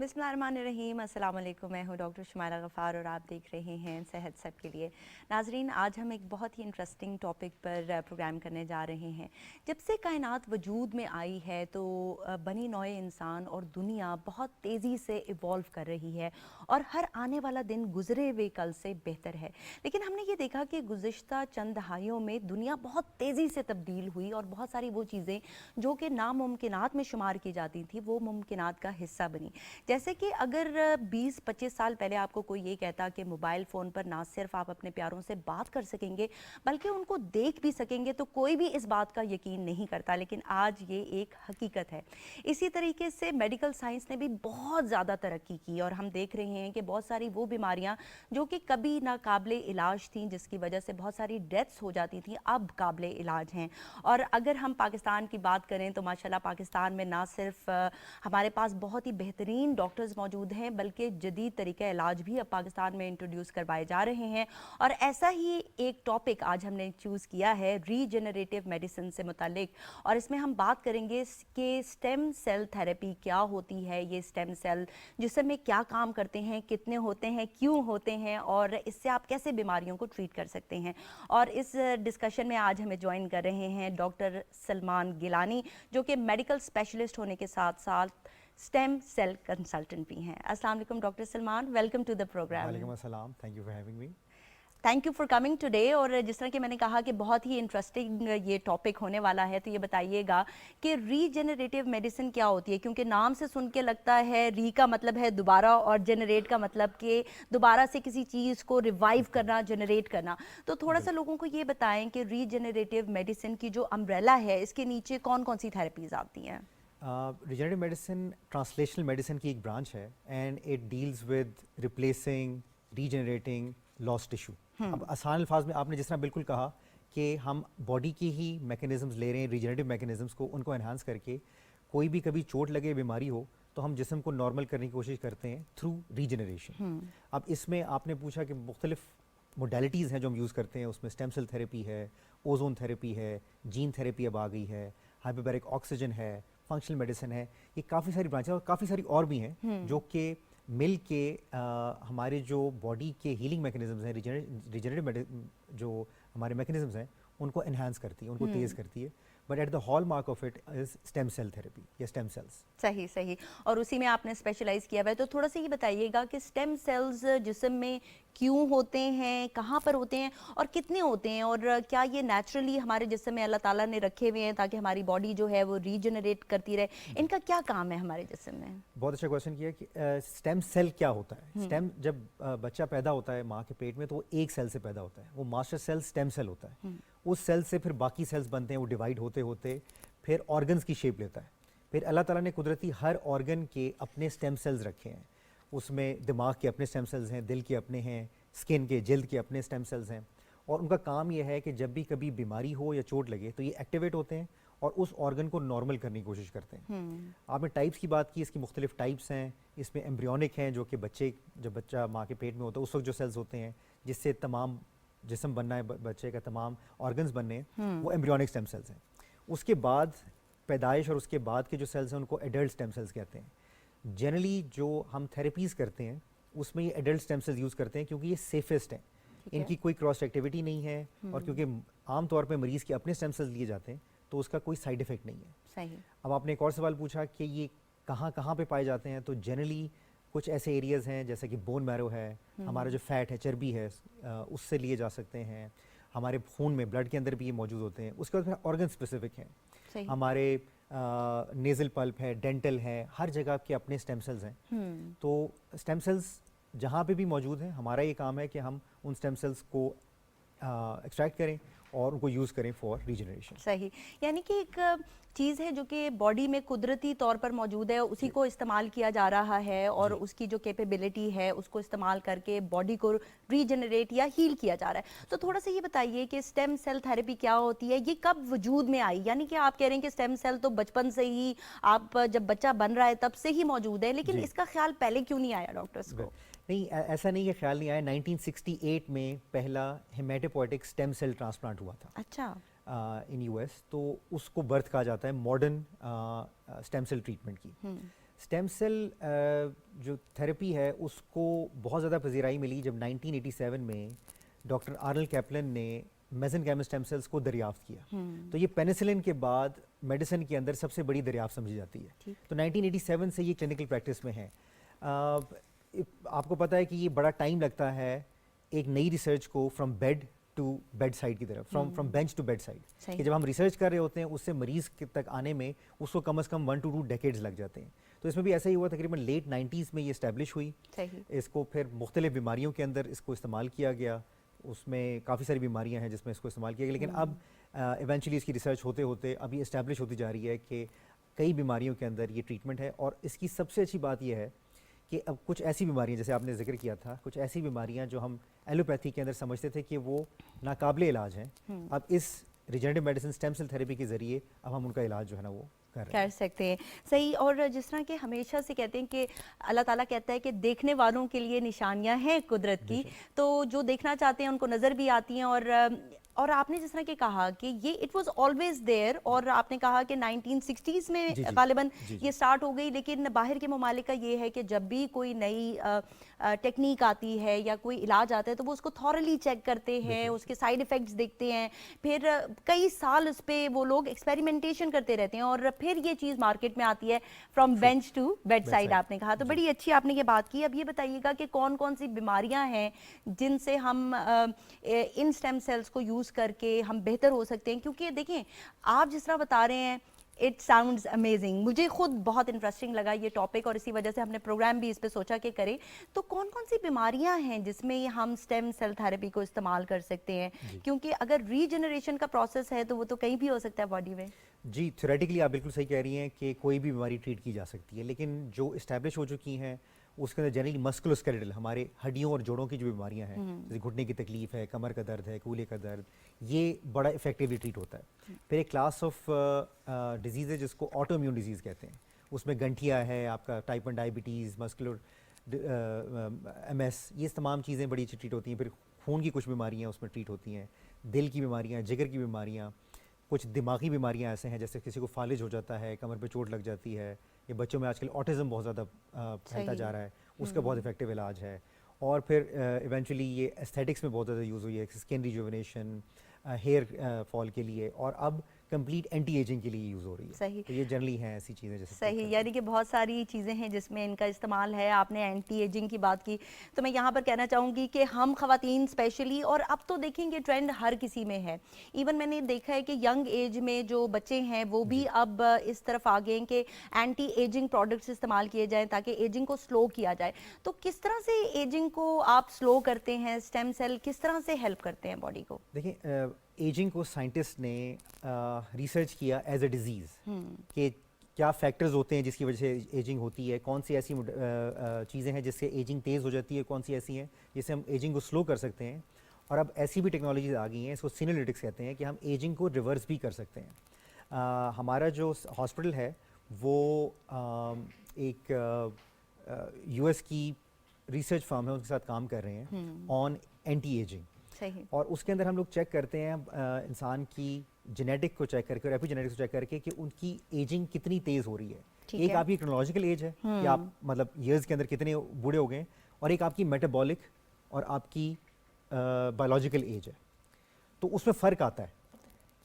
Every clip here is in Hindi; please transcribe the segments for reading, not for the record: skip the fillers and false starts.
बिस्मिल्लाहिर्रहमानिर्रहीम। अस्सलाम वालेकुम। मैं हूँ डॉक्टर शुमाइला गफ़ार और आप देख रहे हैं सेहत सब के लिए। नाजरीन, आज हम एक बहुत ही इंटरेस्टिंग टॉपिक पर प्रोग्राम करने जा रहे हैं। जब से कायनात वजूद में आई है तो बनी नौए इंसान और दुनिया बहुत तेज़ी से इवॉल्व कर रही है और हर आने वाला दिन गुजरे हुए कल से बेहतर है। लेकिन हमने ये देखा कि गुज़िश्ता चंद दहाइयों में दुनिया बहुत तेज़ी से तब्दील हुई और बहुत सारी वो चीज़ें जो कि नामुमकिनात में शुमार की जाती थी वो मुमकिनात का हिस्सा बनी। जैसे कि अगर 20-25 साल पहले आपको कोई ये कहता कि मोबाइल फ़ोन पर ना सिर्फ आप अपने प्यारों से बात कर सकेंगे बल्कि उनको देख भी सकेंगे तो कोई भी इस बात का यकीन नहीं करता, लेकिन आज ये एक हकीकत है। इसी तरीके से मेडिकल साइंस ने भी बहुत ज़्यादा तरक्की की और हम देख रहे हैं कि बहुत सारी वो बीमारियाँ जो कि कभी ना काबिले इलाज थीं, जिसकी वजह से बहुत सारी डेथ्स हो जाती थी, अब काबिले इलाज हैं। और अगर हम पाकिस्तान की बात करें तो माशाल्लाह पाकिस्तान में ना सिर्फ हमारे पास बहुत ही बेहतरीन डॉक्टर्स मौजूद हैं बल्कि जदीद तरीका इलाज भी अब पाकिस्तान में इंट्रोड्यूस करवाए जा रहे हैं। और ऐसा ही एक टॉपिक आज हमने चूज़ किया है रीजनरेटिव मेडिसिन से मुतालिक, और इसमें हम बात करेंगे कि स्टेम सेल थेरेपी क्या होती है, ये स्टेम सेल जिसमें में क्या काम करते हैं, कितने होते हैं, क्यों होते हैं और इससे आप कैसे बीमारियों को ट्रीट कर सकते हैं। और इस डिस्कशन में आज हमें ज्वाइन कर रहे हैं डॉक्टर सलमान गिलानी, जो कि मेडिकल स्पेशलिस्ट होने के साथ साथ स्टेम सेल कंसल्टेंट भी हैं। अस्सलाम वालेकुम doctor Salman, welcome to the programme. वालेकुम अस्सलाम, thank you for having me. Thank you for coming today. और जिस तरह कि मैंने कहा कि बहुत ही इंटरेस्टिंग ये टॉपिक होने वाला है, तो ये बताइएगा कि रीजनरेटिव मेडिसिन क्या होती है, क्योंकि नाम से सुन के लगता है री का मतलब है दोबारा और जनरेट का मतलब कि दोबारा से किसी चीज़ को रिवाइव करना, जनरेट करना। तो थोड़ा सा लोगों को ये बताएं कि रीजनरेटिव मेडिसिन की जो अम्ब्रेला है इसके नीचे कौन कौन सी थेरेपीज आती हैं। रिजेनरेटिव मेडिसिन ट्रांसलेशनल मेडिसिन की एक ब्रांच है and it deals with replacing, regenerating lost tissue. अब आसान अल्फाज में आपने जिस तरह बिल्कुल कहा कि हम बॉडी की ही मैकेनिज्म्स ले रहे हैं, रीजनरेटिव मैकेनिज्म्स को उनको एनहांस करके कोई भी कभी चोट लगे, बीमारी हो तो हम जिस्म को नॉर्मल करने की कोशिश करते हैं थ्रू रीजनरेशन। अब इसमें आपने पूछा कि मुख्तलिफ मोडेलिटीज़ हैं जो हम यूज़ करते हैं, उसमें स्टेम सेल थेरेपी है, ओजोन थेरेपी है, जीन थेरेपी अब आ गई है, हाइपरबैरिक ऑक्सीजन है, फंक्शनल मेडिसिन है, ये काफ़ी सारी ब्रांचें और काफ़ी सारी और भी हैं जो कि मिल के हमारे जो बॉडी के हीलिंग मैकेनिज्म्स हैं, रीजनरेटिव जो हमारे मैकेनिज्म्स हैं उनको एनहांस करती है, उनको तेज़ करती है। But at the hallmark of it is stem cell therapy या स्टेम सेल्स। सही सही, और उसी में आपने स्पेशलाइज किया हुआ है, तो थोड़ा सा ये बताइएगा कि स्टेम सेल्स जिस्म में क्यों होते हैं, कहाँ पर होते हैं और कितने होते हैं, और क्या ये नेचुरली हमारे जिस्म में अल्लाह ताला ने रखे हुए हैं ताकि हमारी बॉडी जो है वो रीजनरेट करती रहे, इनका क्या काम है हमारे जिस्म में। बहुत अच्छा क्वेश्चन किया कि स्टेम सेल क्या होता है। स्टेम जब बच्चा पैदा होता है माँ के पेट में तो वो एक सेल से पैदा होता है, वो मास्टर सेल स्टेम सेल होता है। उस सेल से फिर बाकी सेल्स बनते हैं, वो डिवाइड होते होते फिर ऑर्गन्स की शेप लेता है। फिर अल्लाह ताला ने कुदरती हर ऑर्गन के अपने स्टेम सेल्स रखे हैं, उसमें दिमाग के अपने स्टेम सेल्स हैं, दिल के अपने हैं, स्किन के, जल्द के अपने स्टेम सेल्स हैं। और उनका काम यह है कि जब भी कभी बीमारी हो या चोट लगे तो ये एक्टिवेट होते हैं और उस ऑर्गन को नॉर्मल करने की कोशिश करते हैं। आपने टाइप्स की बात की, इसकी मुख्तलिफ टाइप्स हैं। इसमें एम्ब्रियोनिक हैं जो कि जब बच्चा माँ के पेट में होता है उस वक्त जो सेल्स होते हैं जिससे तमाम जिस्म बनना है, बच्चे का तमाम ऑर्गन्स बनने हैं, वो एम्ब्रियोनिक स्टेम सेल्स हैं। उसके बाद पैदाइश और उसके बाद के जो सेल्स हैं उनको एडल्ट स्टेम सेल्स कहते हैं। जनरली जो हम थेरेपीज़ करते हैं उसमें ये एडल्ट स्टेम सेल्स यूज़ करते हैं क्योंकि ये सेफेस्ट हैं, इनकी कोई क्रॉस एक्टिविटी नहीं है और क्योंकि आमतौर पर मरीज़ के अपने स्टेम सेल्स लिए जाते हैं तो उसका कोई साइड इफ़ेक्ट नहीं है। सही। अब आपने एक और सवाल पूछा कि ये कहाँ कहाँ पे पाए जाते हैं, तो जनरली कुछ ऐसे एरियाज़ हैं जैसे कि बोन मैरो है, हमारा जो फैट है, चर्बी है, उससे लिए जा सकते हैं। हमारे खून में, ब्लड के अंदर भी ये मौजूद होते हैं। उसके बाद फिर ऑर्गन स्पेसिफिक हैं, हमारे नेज़ल पल्प है, डेंटल है, हर जगह के अपने स्टेम सेल्स हैं। तो स्टेम सेल्स जहाँ पे भी मौजूद हैं, हमारा ये काम है कि हम उन स्टेम सेल्स को एक्सट्रैक्ट करें और उनको यूज़ करें फॉर रीजनरेशन। सही, यानी कि एक चीज़ है जो कि बॉडी में कुदरती तौर पर मौजूद है, उसी को इस्तेमाल किया जा रहा है और उसकी जो कैपेबिलिटी है उसको इस्तेमाल करके बॉडी को रीजनरेट या हील किया जा रहा है। तो थोड़ा सा ये बताइए कि स्टेम सेल थेरेपी क्या होती है, ये कब वजूद में आई, यानी कि आप कह रहे हैं कि स्टेम सेल तो बचपन से ही, आप जब बच्चा बन रहा है तब से ही मौजूद है, लेकिन इसका ख्याल पहले क्यों नहीं आया डॉक्टर्स को। नहीं, ऐसा नहीं है, ख्याल नहीं आया। 1968 में पहला हेमेटोपोइटिक स्टेम सेल ट्रांसप्लांट हुआ था। अच्छा। इन यूएस, तो उसको बर्थ कहा जाता है मॉडर्न स्टेम सेल ट्रीटमेंट की। स्टेम सेल जो थेरेपी है उसको बहुत ज़्यादा पजीराई मिली जब 1987 में डॉक्टर आर्नल्ड कैपलन ने मेसेनकाइमल स्टेम सेल्स को दरियाफ्त किया। तो ये पेनिसिलिन के बाद मेडिसिन के अंदर सबसे बड़ी दरियाफ्त समझी जाती है। तो 1987 से ये क्लिनिकल प्रैक्टिस में है। आपको पता है कि ये बड़ा टाइम लगता है एक नई रिसर्च को from bed to bedside की तरफ, from bench to bedside, कि जब हम रिसर्च कर रहे होते हैं उससे मरीज तक आने में उसको कम से कम 1 to 2 डेकेड्स लग जाते हैं। तो इसमें भी ऐसा ही हुआ, तकरीबन लेट 90s में ये इस्टेब्लिश हुई। इसको फिर मुख्तलिफ बीमारियों के अंदर इसको इस्तेमाल किया गया, उसमें काफ़ी सारी बीमारियां हैं जिसमें इसको इस्तेमाल किया गया, लेकिन अब इवेंचुअली इसकी रिसर्च होते होते अभी इस्टेब्लिश होती जा रही है कि कई बीमारियों के अंदर ये ट्रीटमेंट है। और इसकी सबसे अच्छी बात यह है कि अब कुछ ऐसी बीमारियां, जैसे आपने जिक्र किया था, कुछ ऐसी बीमारियां जो हम एलोपैथी के अंदर समझते थे कि वो नाकाबिले इलाज हैं, अब इस regenerative medicine stem cell therapy के ज़रिए अब हम उनका इलाज जो है ना वो कर सकते हैं। सही। और जिस तरह के हमेशा से कहते हैं कि अल्लाह ताला कहता है कि देखने वालों के लिए निशानियां हैं कुदरत की, तो जो देखना चाहते हैं उनको नज़र भी आती हैं। और आपने जिस तरह के कहा कि ये इट वाज ऑलवेज देयर, और आपने कहा कि 1960s में गालिबन ये स्टार्ट हो गई, लेकिन बाहर के ममालिक का ये है कि जब भी कोई नई टेक्निक आती है या कोई इलाज आता है तो वो उसको थॉरली चेक करते हैं, उसके साइड इफ़ेक्ट्स देखते हैं, फिर कई साल उस पर वो लोग एक्सपेरिमेंटेशन करते रहते हैं और फिर ये चीज़ मार्केट में आती है from bench to bedside, आपने कहा। तो बड़ी अच्छी आपने ये बात की। अब ये बताइएगा कि कौन कौन सी बीमारियां हैं जिनसे हम इन स्टेम सेल्स को यूज़ करके हम बेहतर हो सकते हैं, क्योंकि देखें आप जिस तरह बता रहे हैं इट साउंड्स अमेजिंग, मुझे खुद बहुत इंटरेस्टिंग लगा ये टॉपिक और इसी वजह से हमने प्रोग्राम भी इस पे सोचा कि करें। तो कौन कौन सी बीमारियां हैं जिसमें हम स्टेम सेल थेरेपी को इस्तेमाल कर सकते हैं, क्योंकि अगर रीजनरेशन का प्रोसेस है तो वो तो कहीं भी हो सकता है बॉडी में। जी, थ्योरेटिकली आप बिल्कुल सही कह रही हैं कि कोई भी बीमारी ट्रीट की जा सकती है, लेकिन जो इस्टेब्लिश हो चुकी हैं उसके अंदर जनरली मस्कुलोस्केलेटल, हमारे हड्डियों और जोड़ों की जो बीमारियां हैं, जैसे घुटने की तकलीफ है, कमर का दर्द है, कूल्हे का दर्द, ये बड़ा इफेक्टिवली ट्रीट होता है। फिर एक क्लास ऑफ डिजीज़ है जिसको ऑटो इम्यून डिजीज़ कहते हैं, उसमें गंठिया है, आपका टाइप 1 डायबिटीज़, मस्कुलर MS, ये तमाम चीज़ें बड़ी अच्छी ट्रीट होती हैं। फिर खून की कुछ बीमारियाँ उसमें ट्रीट होती हैं, दिल की बीमारियाँ, जिगर की बीमारियाँ, कुछ दिमागी बीमारियां ऐसे हैं जैसे किसी को फालिज हो जाता है, कमर पे चोट लग जाती है, ये बच्चों में आजकल ऑटिज़म बहुत ज़्यादा फैलता जा रहा है, उसका बहुत इफेक्टिव इलाज है। और फिर इवेंचुअली ये एस्थेटिक्स में बहुत ज़्यादा यूज़ हुई है, स्किन रिजुविनेशन, हेयर फॉल के लिए, और अब कंप्लीट एंटी एजिंग के लिए यूज़ हो रही है। सही। तो ये जनरली हैं ऐसी चीज़ें जैसे सही, यानी कि बहुत सारी चीज़ें हैं जिसमें इनका इस्तेमाल है। आपने एंटी एजिंग की बात की, तो मैं यहाँ पर कहना चाहूँगी कि हम ख़वातीन स्पेशली, और अब तो देखेंगे ट्रेंड हर किसी में है, इवन मैंने देखा है कि यंग एज में जो बच्चे हैं वो भी अब इस तरफ आ गए हैं कि एंटी एजिंग प्रोडक्ट्स इस्तेमाल किए जाएँ ताकि एजिंग को स्लो किया जाए। तो किस तरह से एजिंग को आप स्लो करते हैं, स्टेम सेल किस तरह से हेल्प करते हैं बॉडी को? देखिए, एजिंग को साइंटिस्ट ने रिसर्च किया एज अ डिजीज़, कि क्या फैक्टर्स होते हैं जिसकी वजह से एजिंग होती है, कौन सी ऐसी चीज़ें हैं जिससे एजिंग तेज़ हो जाती है, कौन सी ऐसी हैं जिससे हम एजिंग को स्लो कर सकते हैं। और अब ऐसी भी टेक्नोलॉजीज आ गई हैं, इसको सीनोलिटिक्स कहते हैं, कि हम एजिंग को रिवर्स भी कर सकते हैं। हमारा जो हॉस्पिटल है वो एक US की रिसर्च फर्म है, उनके साथ काम कर रहे हैं ऑन एंटी एजिंग। सही। और उसके अंदर हम लोग चेक करते हैं इंसान की जेनेटिक को चेक करके और एपिजेनेटिक्स को चेक करके कि उनकी एजिंग कितनी तेज़ हो रही है। एक आपकी क्रोनोलॉजिकल एज है कि आप मतलब ईयर्स के अंदर कितने बूढ़े हो गए, और एक आपकी मेटाबॉलिक और आपकी बायोलॉजिकल एज है। तो उसमें फ़र्क आता है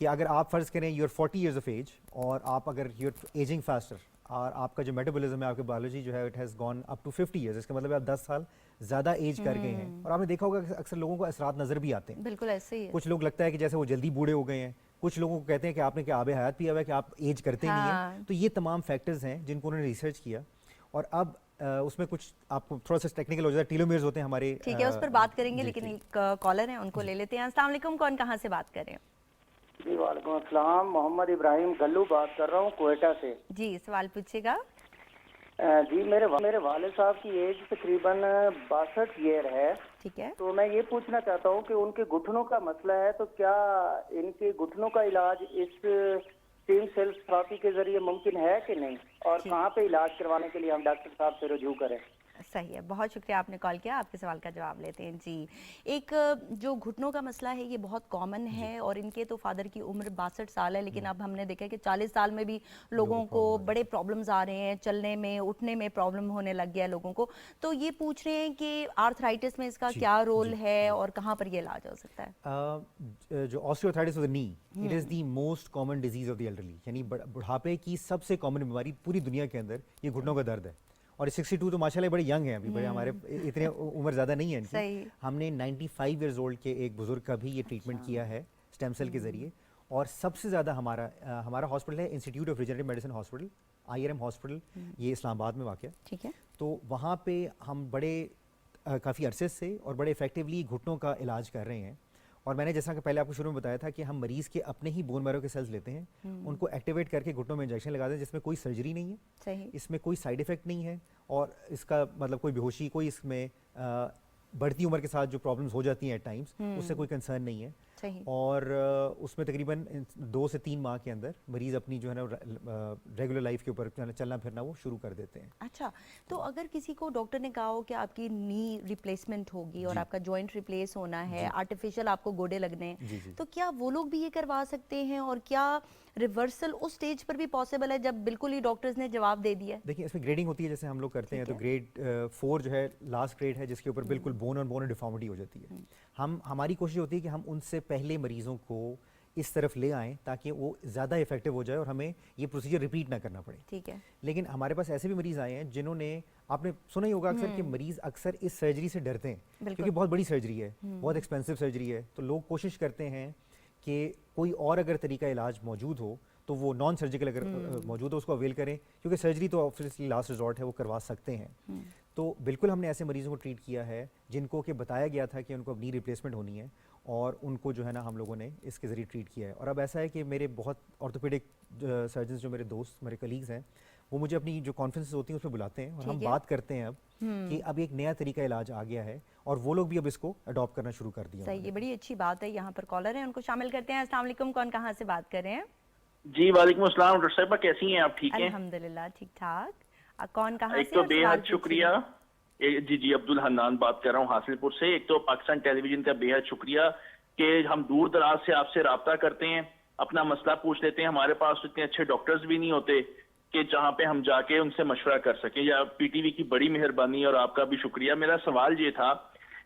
कि अगर आप फ़र्ज़ करें यूर 40 ईयर्स ऑफ एज, और आप अगर यूर एजिंग फास्टर, और आपका जो मेटाबॉलिज्म है, आपकी बायोलॉजी जो है, it has gone up to 50 years, इसका मतलब आप 10 साल ज़्यादा एज कर गए हैं। और आपने देखा होगा कि अक्सर लोगों को असरात नज़र भी आते हैं। बिल्कुल ऐसे ही है। कुछ लोग लगता है कि जैसे वो जल्दी बूढ़े हो गए हैं, कुछ लोगों को कहते हैं कि आपने क्या आबे हयात पिया हुआ है कि आप एज करते नहीं हैं। तो ये तमाम फैक्टर्स हैं जिनको उन्होंने रिसर्च किया, और अब उसमें कुछ आपको थोड़ा सा टेक्निकल हो जाता है, टीलोमेयर्स होते हैं हमारे। ठीक है, उस पर बात करेंगे, लेकिन एक कॉलर है, उनको ले लेते हैं। अस्सलाम वालेकुम, कौन कहाँ से बात कर रहे हैं? जी वालेकुम अस्सलाम, मोहम्मद इब्राहिम गल्लू बात कर रहा हूँ कोयटा से। जी, सवाल पूछिएगा। जी मेरे वालिद साहब की एज तकरीबन 62 ईयर है। ठीक है। तो मैं ये पूछना चाहता हूँ कि उनके घुटनों का मसला है, तो क्या इनके घुटनों का इलाज इस स्टेम सेल थेरेपी के जरिए मुमकिन है कि नहीं, और कहाँ पे इलाज करवाने के लिए हम डॉक्टर साहब से रुजू करें? सही है, बहुत शुक्रिया आपने कॉल किया। आपके सवाल का जवाब लेते हैं जी। एक जो घुटनों का मसला है ये बहुत कॉमन है और इनके तो फादर की उम्र 62 साल है, लेकिन अब हमने देखा कि 40 साल में भी लोगों को बड़े प्रॉब्लम्स आ रहे हैं, चलने में उठने में प्रॉब्लम होने लग गया है लोगों को। तो ये पूछ रहे हैं कि आर्थराइटिस में इसका क्या रोल है और कहाँ पर ये इलाज हो सकता है? जो osteoarthritis of the knee, it is the most common disease of the elderly, यानी बुढ़ापे की सबसे कॉमन बीमारी पूरी दुनिया के अंदर ये घुटनों का दर्द है। और 62 तो माशाल्लाह बड़े यंग हैं अभी, बड़े हमारे इतने उम्र ज़्यादा नहीं है इनकी। हमने 95 इयर्स ओल्ड के एक बुजुर्ग का भी ये ट्रीटमेंट किया है स्टेम सेल के ज़रिए। और सबसे ज़्यादा हमारा हॉस्पिटल है institute of regenerative medicine hospital, IRM hospital, ये इस्लामाबाद में वाक़ है। ठीक है। तो वहाँ पे हम बड़े काफ़ी अरसे से और बड़े इफेक्टिवली घुटनों का इलाज कर रहे हैं। और मैंने जैसा कि पहले आपको शुरू में बताया था कि हम मरीज़ के अपने ही बोन मैरो के सेल्स लेते हैं, उनको एक्टिवेट करके घुटनों में इंजेक्शन लगाते हैं, जिसमें कोई सर्जरी नहीं है, सही। इसमें कोई साइड इफ़ेक्ट नहीं है और इसका मतलब कोई बेहोशी, कोई इसमें बढ़ती उम्र के साथ जो प्रॉब्लम्स हो जाती हैं एट टाइम्स, उससे कोई कंसर्न नहीं है। सही। और उसमें तकरीबन 2 से 3 माह के अंदर मरीज़ अपनी जो है ना रेगुलर लाइफ के ऊपर चलना फिरना वो शुरू कर देते हैं। अच्छा, तो अगर किसी को डॉक्टर ने कहा हो कि आपकी नी रिप्लेसमेंट होगी और आपका जॉइंट रिप्लेस होना है, आर्टिफिशियल आपको गोडे लगने हैं, तो क्या वो लोग भी ये करवा सकते हैं और क्या रिवर्सल उस स्टेज पर भी पॉसिबल है जब बिल्कुल ही डॉक्टर्स ने जवाब दे दिया? देखिए, इसमें ग्रेडिंग होती है, जैसे हम लोग करते हैं तो ग्रेड 4 जो है लास्ट ग्रेड है, जिसके ऊपर बिल्कुल बोन ऑन बोन डिफॉर्मिटी हो जाती है। हमारी कोशिश होती है कि हम उनसे पहले मरीजों को इस तरफ ले आएं ताकि वो ज़्यादा इफेक्टिव हो जाए और हमें ये प्रोसीजर रिपीट ना करना पड़े। ठीक है। लेकिन हमारे पास ऐसे भी मरीज़ आए हैं जिन्होंने, आपने सुना ही होगा अक्सर कि मरीज़ अक्सर इस सर्जरी से डरते हैं क्योंकि बहुत बड़ी सर्जरी है, बहुत एक्सपेंसिव सर्जरी है। तो लोग कोशिश करते हैं कि कोई और अगर तरीका इलाज मौजूद हो तो वो नॉन सर्जिकल अगर मौजूद हो उसको अवेल करें, क्योंकि सर्जरी तो ऑब्वियसली लास्ट रिजॉर्ट है, वो करवा सकते हैं। तो बिल्कुल हमने ऐसे मरीजों को ट्रीट किया है जिनको कि बताया गया था कि उनको नी रिप्लेसमेंट होनी है और उनको जो है ना हम लोगों ने इसके ज़रिए ट्रीट किया है। और अब ऐसा है कि मेरे बहुत ऑर्थोपेडिक सर्जन जो मेरे दोस्त, मेरे कलीग्स हैं, वो मुझे अपनी जो कॉन्फ्रेंसेस होती हैं उसमें बुलाते हैं और हम बात करते हैं अब कि अब एक नया तरीका इलाज आ गया है और वो लोग भी अब इसको अडॉप्ट करना शुरू कर दिया। सही, ये बड़ी अच्छी बात है। यहाँ पर कॉलर है, उनको शामिल करते हैं। अस्सलाम वालेकुम, कौन कहाँ से बात कर रहे हैं? जी वालेकुम अस्सलाम। डॉक्टर साहिबा कैसी हैं आप? ठीक हैं? अल्हम्दुलिल्लाह ठीक ठाक। कौन कहाँ एक से? तो बेहद शुक्रिया। जी अब्दुल हन्नान बात कर रहा हूँ हासिलपुर से। एक तो पाकिस्तान टेलीविजन का बेहद शुक्रिया कि हम दूर दराज से आपसे राब्ता करते हैं, अपना मसला पूछ लेते हैं। हमारे पास इतने अच्छे डॉक्टर्स भी नहीं होते कि जहाँ पे हम जाके उनसे मशवरा कर सकें। या PTV की बड़ी मेहरबानी और आपका भी शुक्रिया। मेरा सवाल ये था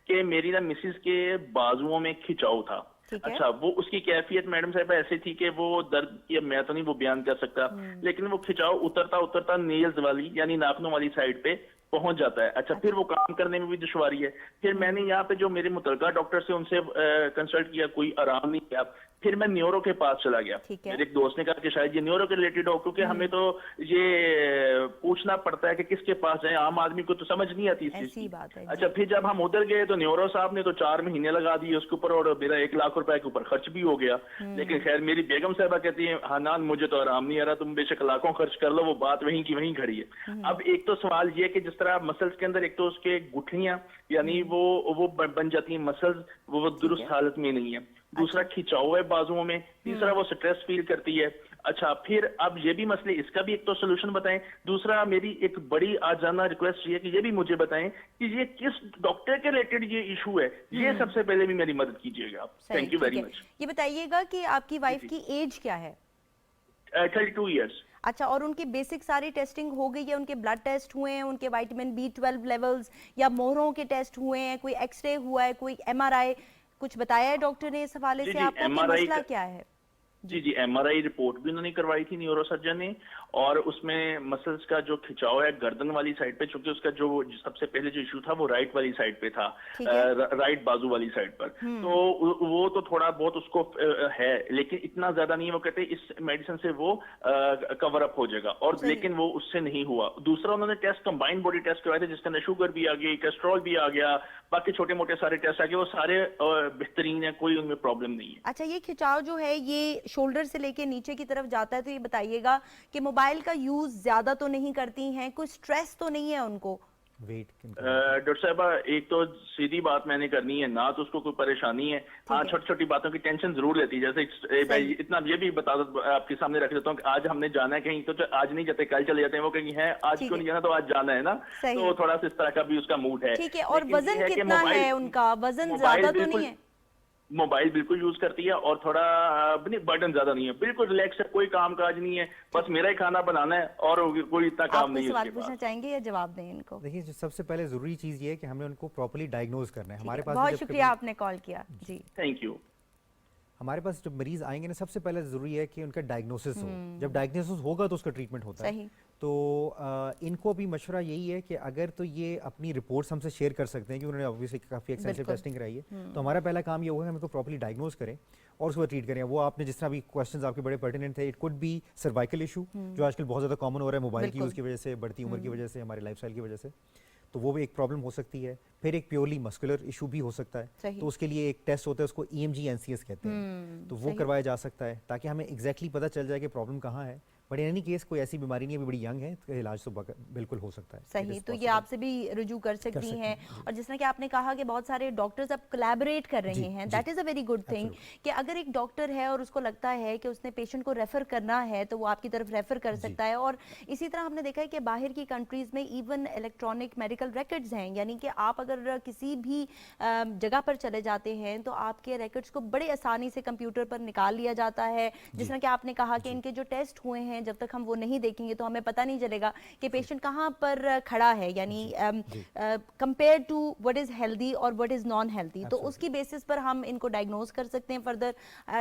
कि मेरी ना मिसिस के बाजुओं में खिंचाव था। अच्छा, वो उसकी कैफियत मैडम साहब ऐसी थी कि वो दर्द, या मैं तो नहीं वो बयान कर सकता, लेकिन वो खिंचाव उतरता उतरता नेल्स वाली यानी नाखूनों वाली साइड पे पहुंच जाता है। अच्छा, फिर वो काम करने में भी दुश्वारी है। फिर मैंने यहाँ पे जो मेरे मुतलका डॉक्टर से उनसे कंसल्ट किया, कोई आराम नहीं किया। फिर मैं न्यूरो के पास चला गया। मेरे एक दोस्त ने कहा कि शायद ये न्यूरो के रिलेटेड हो, क्योंकि हमें तो ये पूछना पड़ता है कि किसके पास जाए, आम आदमी को तो समझ नहीं आती इस चीज की। अच्छा, फिर जब हम उधर गए तो न्यूरो साहब ने तो 4 महीने लगा दिए उसके ऊपर और मेरा 1 लाख रुपए के ऊपर खर्च भी हो गया। लेकिन खैर, मेरी बेगम साहबा कहती है, हनान मुझे तो आराम नहीं आ रहा, तुम बेशक लाखों खर्च कर लो, वो बात वहीं की वहीं खड़ी है। अब एक तो सवाल ये कि जिस तरह मसल्स के अंदर एक तो उसके गुठलियां यानी वो बन जाती है मसल्स, वो दुरुस्त हालत में नहीं है। दूसरा खिंचाव है बाजुओं में। तीसरा वो स्ट्रेस फील करती है। अच्छा, फिर अब ये भी मसले, इसका भी एक तो सोल्यूशन बताएं। दूसरा मेरी एक बड़ी आज जानना रिक्वेस्ट ये कि ये भी मुझे बताएं कि ये किस डॉक्टर के रिलेटेड ये इशू है, ये सबसे पहले भी मेरी मदद कीजिएगा आप। Thank you very much. ये बताइएगा कि आपकी वाइफ की एज क्या है? 32 ईयर्स। अच्छा, और उनकी बेसिक सारी टेस्टिंग हो गई है? उनके ब्लड टेस्ट हुए हैं, उनके विटामिन B12 लेवल्स या मोहरों के टेस्ट हुए हैं, कोई एक्सरे हुआ है, कोई MRI, कुछ बताया है डॉक्टर ने इस हवाले से आपको कि मसला क्या है? जी MRI रिपोर्ट भी उन्होंने करवाई थी न्यूरो सर्जन ने, और उसमें मसल्स का जो खिंचाव है गर्दन वाली साइड पे, चूंकि उसका जो सबसे पहले जो इशू था वो राइट वाली साइड पे था, राइट बाजू वाली साइड पर, तो वो तो थोड़ा बहुत उसको है, लेकिन इतना ज्यादा नहीं। वो कहते इस मेडिसिन से वो कवर अप हो जाएगा, और लेकिन वो उससे नहीं हुआ। दूसरा उन्होंने टेस्ट कंबाइंड बॉडी टेस्ट करवाए थे, जिसके अंदर शुगर भी आ गई, कोलेस्ट्रॉल भी आ गया, बाकी छोटे मोटे सारे टेस्ट आ गए, वो सारे बेहतरीन है, कोई उनमें प्रॉब्लम नहीं है। अच्छा, ये खिंचाव जो है ये शोल्डर से लेके नीचे की तरफ जाता है, तो ये बताइएगा कि मोबाइल का यूज ज्यादा तो नहीं करती हैं, कोई स्ट्रेस तो नहीं है उनको? वेट डॉक्टर साहबा, एक तो सीधी बात मैंने करनी है, ना तो उसको कोई परेशानी है। हाँ, है। छोटी छोटी बातों की टेंशन जरूर लेती है। जैसे मैं इतना ये भी बता दो, आपके सामने रख देता हूँ कि आज हमने जाना है कहीं, तो आज नहीं जाते कल चले जाते हैं। वो कहीं है आज ठीक क्यों है। नहीं जाना, तो आज जाना है ना। सही। तो थोड़ा सा इस तरह का भी उसका मूड है। ठीक है, और लेकिन ये वजन है कि कितना है उनका? वजन ज्यादा तो नहीं है? मोबाइल बिल्कुल यूज करती है और थोड़ा बर्डन ज्यादा नहीं है, बिल्कुल रिलैक्स है, कोई काम काज नहीं है, बस मेरा ही खाना बनाना है और कोई इतना काम आप कोई नहीं है सवाल उसके पूछना पास। चाहेंगे या जवाब दें इनको? देखिए, जो सबसे पहले ज़रूरी चीज़ ये है कि हमें उनको प्रॉपर्ली डायग्नोज करना है। ठीक हमारे है, पास बहुत जब शुक्रिया कभी- आपने कॉल किया जी। Thank you. हमारे पास जब मरीज आएंगे ना, सबसे पहले ज़रूरी है कि उनका डायग्नोसिस हो। जब डायग्नोसिस होगा तो उसका ट्रीटमेंट होता सही। है। तो इनको भी मशवरा यही है कि अगर तो ये अपनी रिपोर्ट्स हमसे शेयर कर सकते हैं कि उन्होंने ऑब्वियसली काफ़ी एक्सटेंसिव बिल्कुल। टेस्टिंग कराई है, तो हमारा पहला काम ये होगा कि हम इसको प्रॉपर्ली डायग्नोज करें और उसको ट्रीट करें। वो आपने जिस तरह भी क्वेश्चंस आपके बड़े पर्टिनेंट थे, it could be cervical issue जो आजकल बहुत ज़्यादा कॉमन हो रहा है मोबाइल की बिल्कुल। यूज़ की वजह से, बढ़ती उम्र की वजह से, हमारे लाइफस्टाइल की वजह से, तो वो भी एक प्रॉब्लम हो सकती है। फिर एक प्योरली मस्कुलर इशू भी हो सकता है, सही। तो उसके लिए एक टेस्ट होता है, उसको EMG NCS कहते हैं, तो वो सही। करवाया जा सकता है ताकि हमें एग्जैक्टली पता चल जाए कि प्रॉब्लम कहाँ है। बट इन एनी केस कोई ऐसी बीमारी नहीं है, अभी बड़ी यंग है, तो इलाज तो बिल्कुल हो सकता है। It सही, is तो ये possible। आपसे भी रुजू कर सकती सकते हैं। हैं, जी। और जिस तरह कि आपने कहा कि बहुत सारे डॉक्टर्स अब कोलैबोरेट कर रहे जी, हैं, जी। That is a very good thing कि अगर एक डॉक्टर है और उसको लगता है कि उसने पेशेंट को रेफर करना है तो वो आपकी तरफ रेफर कर सकता है। और इसी तरह हमने देखा है कि बाहर की कंट्रीज में इवन इलेक्ट्रॉनिक मेडिकल रिकॉर्ड्स हैं, यानी कि आप अगर किसी भी जगह पर चले जाते हैं तो आपके रिकॉर्ड्स को बड़े आसानी से कंप्यूटर पर निकाल लिया जाता है। जिस तरह कि आपने कहा कि इनके जो टेस्ट हुए हैं, जब तक हम वो नहीं देखेंगे तो हमें पता नहीं चलेगा कि पेशेंट कहाँ पर खड़ा है, यानी compare to what is healthy और व्हाट इज नॉन हेल्दी। तो उसकी बेसिस पर हम इनको डायग्नोज कर सकते हैं फर्दर।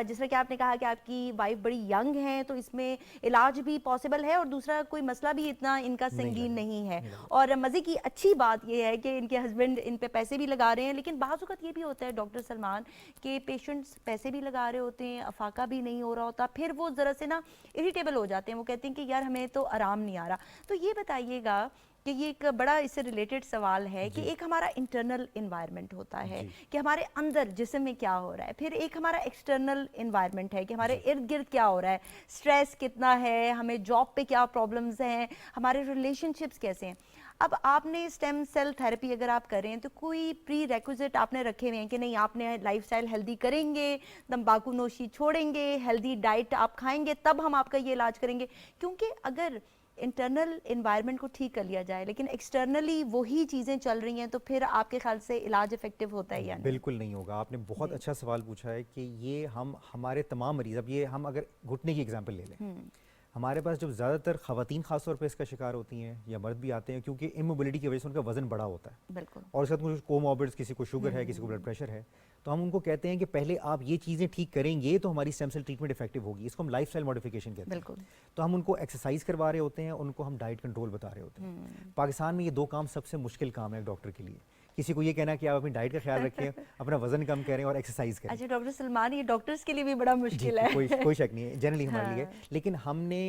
जिस तरह कि आपने कहा कि आपकी वाइफ बड़ी यंग है, तो इसमें इलाज भी पॉसिबल है और दूसरा कोई मसला भी इतना इनका संगीन नहीं है। और मजे की अच्छी बात यह है कि इनके हस्बैंड इन पे पैसे भी लगा रहे हैं, लेकिन बाज़ औक़ात ये भी होता है डॉक्टर सलमान कि पेशेंट्स पैसे भी लगा रहे होते हैं, अफाका भी नहीं हो रहा होता, फिर वो ज़रा से ना इरिटेबल हो जाते हैं। वो कहते हैं कि यार हमें तो आराम नहीं आ रहा। तो ये बताइएगा कि ये एक बड़ा इससे रिलेटेड सवाल है कि एक हमारा इंटरनल इन्वायरमेंट होता है कि हमारे अंदर जिस्म में क्या हो रहा है, फिर एक हमारा एक्सटर्नल इन्वायरमेंट है कि हमारे इर्द गिर्द क्या हो रहा है, स्ट्रेस कितना है, हमें जॉब पे क्या प्रॉब्लम्स हैं, हमारे रिलेशनशिप्स कैसे हैं। अब आपने स्टेम सेल थेरेपी अगर आप करें तो कोई प्री रेक्विजिट आपने रखे हुए हैं कि नहीं आपने लाइफस्टाइल हेल्दी करेंगे, तंबाकू नोशी छोड़ेंगे, हेल्दी डाइट आप खाएंगे, तब हम आपका ये इलाज करेंगे? क्योंकि अगर इंटरनल इन्वायरमेंट को ठीक कर लिया जाए लेकिन एक्सटर्नली वही चीज़ें चल रही हैं, तो फिर आपके ख्याल से इलाज इफेक्टिव होता है या नहीं? बिल्कुल नहीं होगा। आपने बहुत अच्छा सवाल पूछा है कि ये हमारे तमाम मरीज, अब ये हम अगर घुटने की एग्जांपल ले लें, हमारे पास जब ज़्यादातर ख़वातीन ख़ासतौर पर इसका शिकार होती हैं या मर्द भी आते हैं, क्योंकि इमोबिलिटी की वजह से उनका वज़न बड़ा होता है बिल्कुल। और उसके साथ कुछ कोमॉर्बिड्स, किसी को शुगर है, किसी को ब्लड प्रेशर है, तो हम उनको कहते हैं कि पहले आप ये चीज़ें ठीक करेंगे तो हमारी स्टेम सेल ट्रीटमेंट इफेक्टिव होगी। इसको हम लाइफस्टाइल मॉडिफिकेशन कहते हैं। बिल्कुल। तो हम उनको एक्सरसाइज करवा रहे होते हैं, उनको हम डाइट कंट्रोल बता रहे होते हैं। पाकिस्तान में ये दो काम सबसे मुश्किल काम है डॉक्टर के लिए। किसी को ये कहना कि आप अपनी डाइट का ख्याल रखें, अपना वजन कम करें और एक्सरसाइज करें। अच्छा डॉक्टर सलमान, ये डॉक्टर्स के लिए भी बड़ा मुश्किल है। कोई शक नहीं है, जनरली हमारे लिए। लेकिन हमने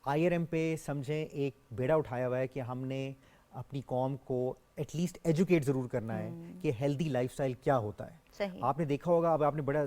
IRM पे समझें एक बेड़ा उठाया हुआ है कि हमने अपनी कौम को एटलीस्ट एजुकेट ज़रूर करना है कि हेल्दी लाइफस्टाइल क्या होता है। सही। आपने देखा होगा, अब आपने बड़ा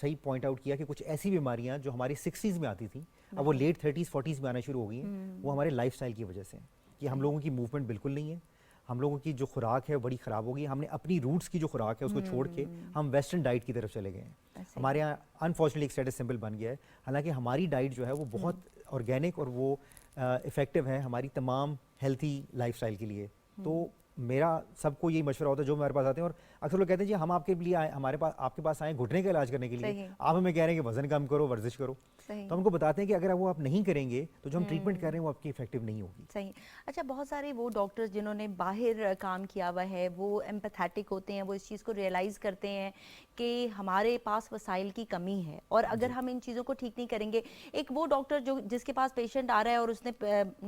सही पॉइंट आउट किया कि कुछ ऐसी बीमारियां जो हमारे 60s में आती थी, अब वो लेट 30s 40s में आना शुरू हो गई हैं। वो हमारे लाइफस्टाइल की वजह से है कि हम लोगों की मूवमेंट बिल्कुल नहीं है, हम लोगों की जो खुराक है बड़ी ख़राब हो गई। हमने अपनी रूट्स की जो खुराक है उसको छोड़ के हम वेस्टर्न डाइट की तरफ चले गए हैं। हमारे यहाँ अनफॉर्चुनेटली एक स्टेटस सिंबल बन गया है, हालांकि हमारी डाइट जो है वो बहुत ऑर्गेनिक और वो इफ़ेक्टिव है हमारी तमाम हेल्थी लाइफस्टाइल के लिए। तो मेरा सबको यही मशवरा होता है जो हमारे पास आते हैं, और अक्सर लोग कहते हैं जी हम आपके लिए आए, हमारे पास आपके पास आए घुटने का इलाज करने के लिए, आप हमें कह रहे हैं कि वजन कम करो, वर्जिश करो। तो हमको बताते हैं कि अगर वो आप नहीं करेंगे तो जो हम ट्रीटमेंट कर रहे हैं वो आपकी इफेक्टिव नहीं होगी। सही। अच्छा, बहुत सारे वो डॉक्टर्स जिन्होंने बाहर काम किया हुआ है वो एम्पैथेटिक होते हैं, वो इस चीज़ को रियलाइज़ करते हैं कि हमारे पास वसाइल की कमी है और अगर हम इन चीज़ों को ठीक नहीं करेंगे। एक वो डॉक्टर जो जिसके पास पेशेंट आ रहा है और उसने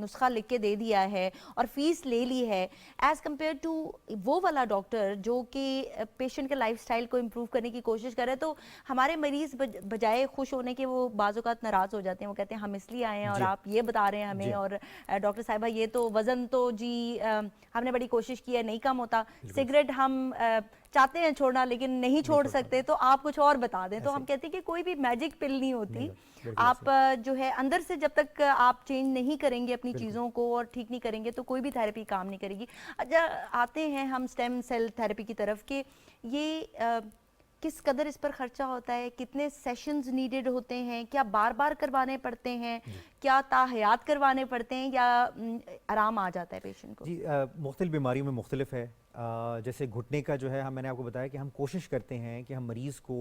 नुस्खा लिख के दे दिया है और फीस ले ली है, एज़ कम्पेयर टू वो वाला डॉक्टर जो कि पेशेंट के लाइफस्टाइल को इम्प्रूव करने की कोशिश करे, तो हमारे मरीज़ बजाय खुश होने के वो बाज़ औक़ात वक्त नाराज हो जाते हैं, वो कहते हैं हम इसलिए आए हैं और जी। आप ये बता रहे हैं हमें, जी। और डॉक्टर साहिबा ये तो वजन तो जी हमने बड़ी कोशिश की है नहीं कम होता, सिगरेट हम चाहते हैं छोड़ना लेकिन नहीं छोड़ सकते, तो आप कुछ और बता दें। तो हम कहते हैं कि कोई भी मैजिक पिल नहीं होती, आप जो है अंदर से जब तक आप चेंज नहीं करेंगे अपनी चीज़ों को और ठीक नहीं करेंगे तो कोई भी थेरेपी काम नहीं करेगी। अच्छा, आते हैं हम स्टेम सेल थेरेपी की तरफ कि ये किस कदर इस पर खर्चा होता है, कितने सेशंस नीडेड होते हैं, क्या बार बार करवाने पड़ते हैं, क्या ताहयात करवाने पड़ते हैं, या आराम आ जाता है पेशेंट को? जी, मुख्तलिफ बीमारियों में मुख्तलिफ है। जैसे घुटने का जो है, हम मैंने आपको बताया कि हम कोशिश करते हैं कि हम मरीज़ को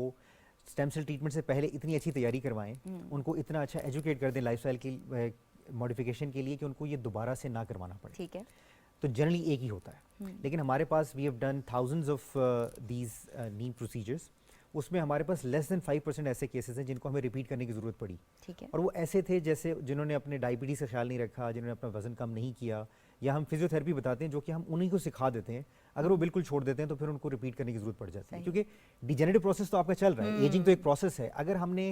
स्टेम सेल ट्रीटमेंट से पहले इतनी अच्छी तैयारी करवाएं, उनको इतना अच्छा एजुकेट कर दें लाइफस्टाइल की मॉडिफिकेशन के लिए कि उनको ये दोबारा से ना करवाना पड़े। ठीक है। तो जनरली एक ही होता है, लेकिन हमारे पास we have done thousands of these knee procedures, उसमें हमारे पास लेस देन 5% ऐसे केसेस हैं जिनको हमें रिपीट करने की ज़रूरत पड़ी। ठीक है। और वो ऐसे थे जैसे जिन्होंने अपने डायबिटीज़ का ख्याल नहीं रखा, जिन्होंने अपना वजन कम नहीं किया, या हम फिजियोथेरेपी बताते हैं जो कि हम उन्हीं को सिखा देते हैं, अगर वो बिल्कुल छोड़ देते हैं तो फिर उनको रिपीट करने की ज़रूरत पड़ जाती है, क्योंकि डिजेनरेटिव प्रोसेस तो आपका चल रहा है, एजिंग तो एक प्रोसेस है। अगर हमने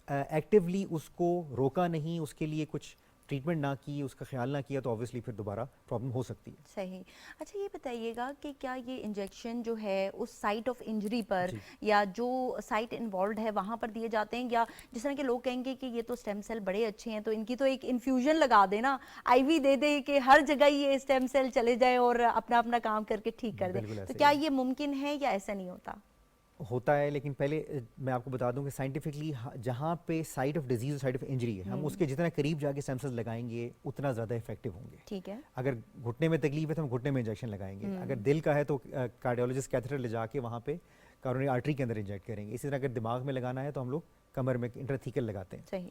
एक्टिवली उसको रोका नहीं, उसके लिए कुछ ट्रीटमेंट ना की, उसका ख्याल ना किया, तो ऑब्वियसली फिर दोबारा प्रॉब्लम हो सकती है। सही। अच्छा, ये बताइएगा कि क्या ये इंजेक्शन जो है उस साइट ऑफ इंजरी पर या जो साइट इन्वॉल्व है वहाँ पर दिए जाते हैं, या जिस तरह के लोग कहेंगे कि ये तो स्टेम सेल बड़े अच्छे हैं तो इनकी तो एक इन्फ्यूजन लगा देना, आईवी दे दे कि हर जगह ये स्टेम सेल चले जाए और अपना अपना काम करके ठीक कर बिल्कुल दे, ऐसे तो क्या ही ये मुमकिन है या ऐसा नहीं होता? होता है, लेकिन पहले मैं आपको बता दूं कि साइंटिफिकली जहाँ पे site of disease, site of injury है, हम उसके जितना करीब जाके स्टेम सेल्स लगाएंगे उतना ज़्यादा इफेक्टिव होंगे। ठीक है। अगर घुटने में तकलीफ है तो हम घुटने में इंजेक्शन लगाएंगे, अगर दिल का है तो कार्डियोलॉजिस्ट कैथेटर ले जाके वहाँ पे करोनरी आर्टरी के अंदर इंजेक्ट करेंगे। इसी तरह अगर दिमाग में लगाना है तो हम लोग कमर में इंट्राथीकल लगाते हैं। सही।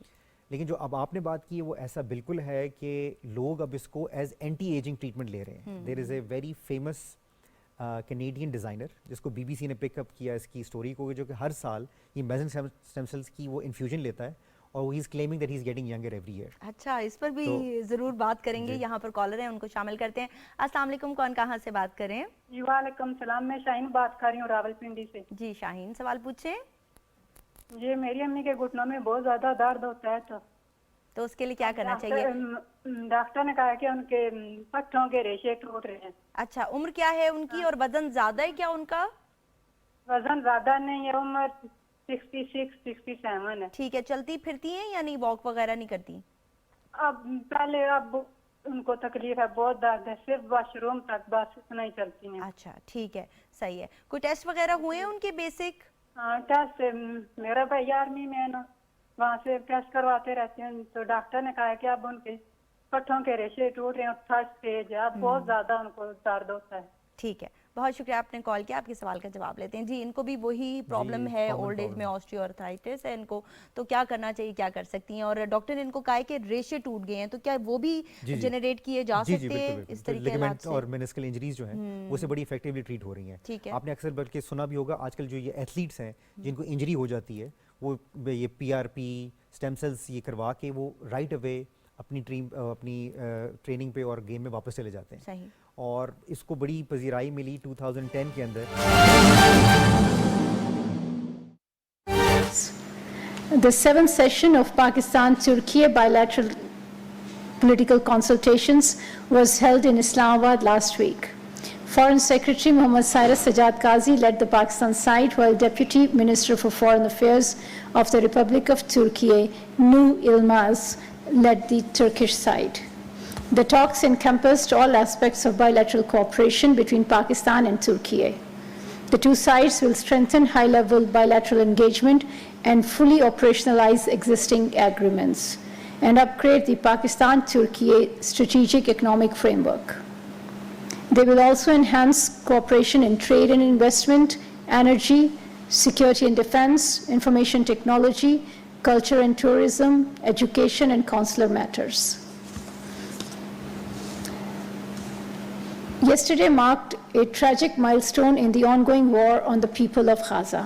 लेकिन जो अब आपने बात की है वो ऐसा बिल्कुल है कि लोग अब इसको एज एंटी एजिंग ट्रीटमेंट ले रहे हैं। There is a very famous Canadian designer जिसको बीबीसी ने पिकअप किया इसकी स्टोरी को, जो कि हर साल ये मेसेंजर स्टेम सेल्स की वो इन्फ्यूजन लेता है और he is claiming that he is getting younger every year. अच्छा, इस पर भी ज़रूर बात करेंगे। यहाँ पर कॉलर हैं, उनको शामिल करते हैं। अस्सलाम वालेकुम, कौन कहाँ से बात कर रहे हैं? जी वालेकुम सलाम, मैं शाहीन बात कर रही हूँ रावलपिंडी से। जी शाहीन, सवाल पूछें। ये मेरी अम्मी के घुटनों में बहुत ज्यादा दर्द होता है, तो उसके लिए क्या करना चाहिए? डॉक्टर ने कहा कि उनके पट्टों के रेशे टूट रहे हैं। अच्छा, उम्र क्या है उनकी और वजन ज्यादा है क्या उनका? वजन ज्यादा नहीं है, उम्र 66-67 है। ठीक है। चलती फिरती हैं या नहीं, वॉक वगैरह नहीं करती? अब उनको तकलीफ है, बहुत दर्द है, सिर्फ वॉशरूम तक बस इतना ही चलती हैं। अच्छा ठीक है, सही है। कोई टेस्ट वगैरह हुए हैं उनके बेसिक? हाँ, टेस्ट मेरा भाई आर्मी में है ना, वहाँ से टेस्ट करवाते रहते हैं, तो डॉक्टर ने कहा कि अब उनके पट्टों के रेशे टूट रहे हैं, थर्ड स्टेज है, अब बहुत ज्यादा उनको दर्द होता है। ठीक है, बहुत शुक्रिया आपने कॉल किया। आपके सवाल का जवाब लेते हैं। जी, इनको भी वही प्रॉब्लम है, ओल्ड एज में ऑस्टियोआर्थराइटिस है इनको, तो क्या करना चाहिए, क्या कर सकती हैं? और डॉक्टर ने इनको कहा है कि रेशे टूट गए हैं, तो क्या वो भी जनरेट किए जा सकते हैं इस तरीके के इलाज से? और मेनिस्कल इंजरीज जो हैं वो से बड़ी इफेक्टिवली ट्रीट हो रही हैं। ठीक है। आपने अक्सर बल्कि सुना भी होगा, आजकल जो ये एथलीट्स हैं जिनको इंजरी हो जाती है, वो ये PRP स्टेम सेल्स ये करवा के वो राइट अवे अपनी ट्रेनिंग पे और गेम में वापस चले जाते हैं। सही। और इसको बड़ी पजीराई मिली 2010 के अंदर। The seventh session of Pakistan-Turkey bilateral political consultations was held in Islamabad last week. Foreign Secretary Mohammad Cyrus Sajjad Qazi led the Pakistan side, while Deputy Minister for Foreign Affairs of the Republic of Turkey, Nuh Ilmaz, led the Turkish side. The talks encompassed all aspects of bilateral cooperation between Pakistan and Turkey. The two sides will strengthen high-level bilateral engagement and fully operationalize existing agreements and upgrade the Pakistan-Turkey strategic economic framework. They will also enhance cooperation in trade and investment, energy, security and defense, information technology, culture and tourism, education, and consular matters. Yesterday marked a tragic milestone in the ongoing war on the people of Gaza.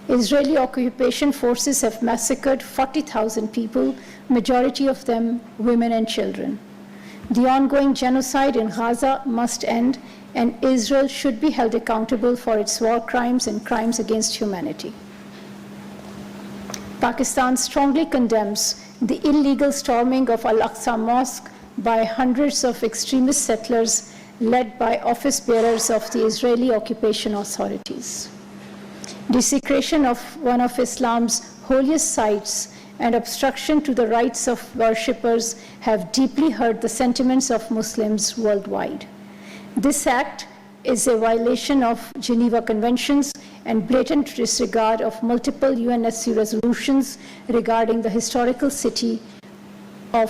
Israeli occupation forces have massacred 40,000 people, majority of them women and children. The ongoing genocide in Gaza must end, and Israel should be held accountable for its war crimes and crimes against humanity. Pakistan strongly condemns the illegal storming of Al-Aqsa Mosque by hundreds of extremist settlers led by office bearers of the Israeli occupation authorities. Desecration of one of Islam's holiest sites and obstruction to the rights of worshippers have deeply hurt the sentiments of Muslims worldwide. This act is a violation of Geneva Conventions and blatant disregard of multiple UNSC resolutions regarding the historical city of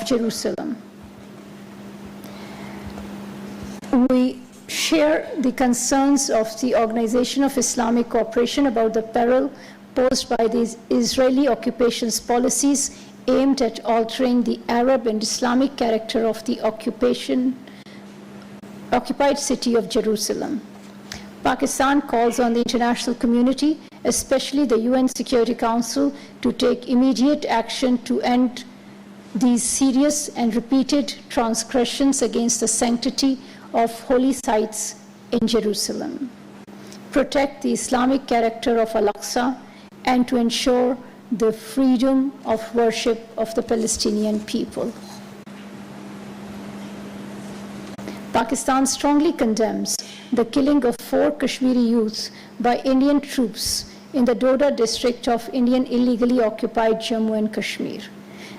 Jerusalem. We share the concerns of the Organization of Islamic Cooperation about the peril posed by the Israeli occupation's policies aimed at altering the Arab and Islamic character of the occupied city of Jerusalem. Pakistan calls on the international community, especially the UN Security Council, to take immediate action to end these serious and repeated transgressions against the sanctity of holy sites in Jerusalem, protect the Islamic character of Al-Aqsa, and to ensure the freedom of worship of the Palestinian people. Pakistan strongly condemns the killing of 4 Kashmiri youths by Indian troops in the Doda district of Indian illegally occupied Jammu and Kashmir.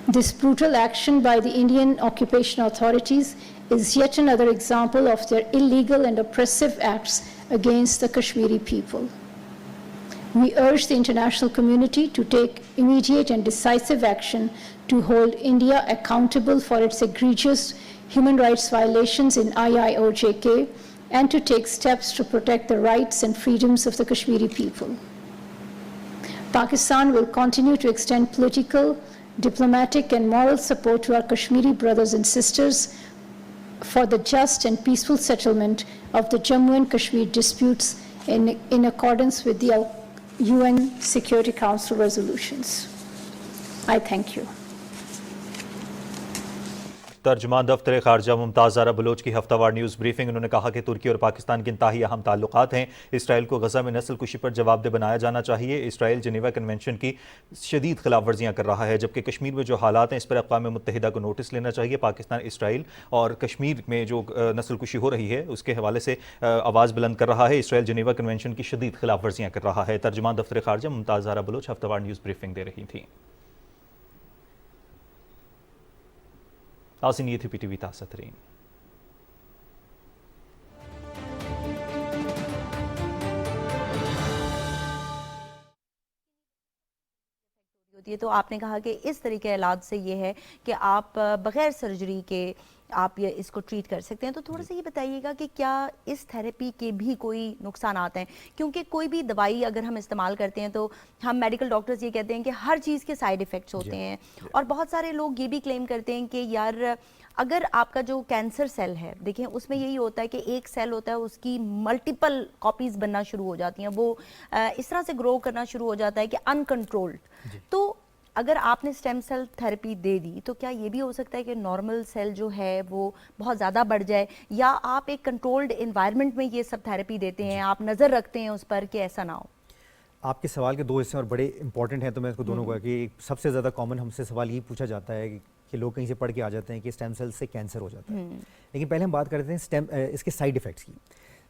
This brutal action by the Indian occupation authorities is yet another example of their illegal and oppressive acts against the Kashmiri people. We urge the international community to take immediate and decisive action to hold India accountable for its egregious human rights violations in IIOJK and to take steps to protect the rights and freedoms of the Kashmiri people. Pakistan will continue to extend political, diplomatic, and moral support to our Kashmiri brothers and sisters for the just and peaceful settlement of the Jammu and Kashmir disputes in accordance with the UN Security Council resolutions. I thank you. तर्जुमान दफ्तर खारजा मुमताज़ ज़ारा बलोच की हफ्तावार न्यूज़ ब्रीफिंग। उन्होंने कहा कि तुर्की और पाकिस्तान के इंतहाई अहम ताल्लुकात हैं। इसराइल को गज़ा में नस्ल कुशी पर जवाबदेह बनाया जाना चाहिए। इसराइल जिनेवा कन्वेंशन की शदीद खिलाफ वर्जियाँ कर रहा है, जबकि कश्मीर में जो हालात हैं इस पर अक़वाम मुत्तहिदा को नोटिस लेना चाहिए। पाकिस्तान इसराइल और कश्मीर में जो नस्ल कुशी हो रही है उसके हवाले से आवाज़ बुलंद कर रहा है। इसराइल जिनेवा कन्वेंशन की शदीद खिलाफ वर्जियाँ कर रहा है। तर्जुमान दफ्तर खारजा मुमताज़ ज़ारा बलोच हफ्तावार न्यूज़ ब्रीफिंग दे रही थी। नाज़रीन, ये थी PTV ताज़ा तरीन। होती है तो आपने कहा कि इस तरीके के इलाज से ये है कि आप बगैर सर्जरी के आप ये इसको ट्रीट कर सकते हैं। तो थोड़ा सा ये बताइएगा कि क्या इस थेरेपी के भी कोई नुकसान आते हैं? क्योंकि कोई भी दवाई अगर हम इस्तेमाल करते हैं तो हम मेडिकल डॉक्टर्स ये कहते हैं कि हर चीज़ के साइड इफ़ेक्ट्स होते हैं, और बहुत सारे लोग ये भी क्लेम करते हैं कि यार अगर आपका जो कैंसर सेल है, देखिए उसमें यही होता है कि एक सेल होता है उसकी मल्टीपल कॉपीज़ बनना शुरू हो जाती हैं, वो इस तरह से ग्रो करना शुरू हो जाता है कि अनकंट्रोल्ड। तो अगर आपने स्टेम सेल थेरेपी दे दी तो क्या ये भी हो सकता है कि नॉर्मल सेल जो है वो बहुत ज़्यादा बढ़ जाए, या आप एक कंट्रोल्ड इन्वायरमेंट में ये सब थेरेपी देते हैं, आप नज़र रखते हैं उस पर कि ऐसा ना हो? आपके सवाल के 2 हिस्से और बड़े इंपॉर्टेंट हैं, तो मैं इसको दोनों का कि सबसे ज़्यादा कॉमन हमसे सवाल यही पूछा जाता है कि लोग कहीं से पढ़ के आ जाते हैं कि स्टेम सेल से कैंसर हो जाता है। लेकिन पहले हम बात करते हैं इसके साइड इफ़ेक्ट्स की।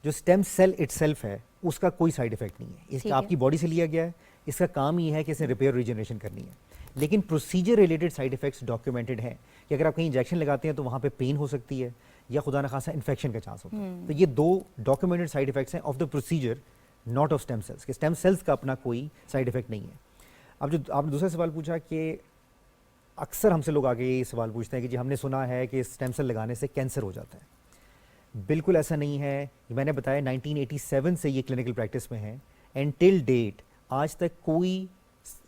जो स्टेम सेल इटसेल्फ है उसका कोई साइड इफ़ेक्ट नहीं है, इसका आपकी बॉडी से लिया गया है, इसका काम ही है कि इसे रिपेयर रीजनरेशन करनी है। लेकिन procedure related side effects documented हैं कि अगर आप कहीं इंजेक्शन लगाते हैं तो वहाँ पे पेन हो सकती है या खुदा न खासा इन्फेक्शन का चांस होता है। तो ये 2 डॉक्यूमेंटेड साइड इफ़ेक्ट्स हैं of the procedure, not of stem cells. कि स्टेम सेल्स का अपना कोई साइड इफ़ेक्ट नहीं है। अब जो आपने दूसरा सवाल पूछा कि अक्सर हमसे लोग आगे ये सवाल पूछते हैं कि जी हमने सुना है कि स्टेम सेल लगाने से कैंसर हो जाता है। बिल्कुल ऐसा नहीं है। मैंने बताया 1987 से ये क्लिनिकल प्रैक्टिस में है एंड टिल डेट आज तक कोई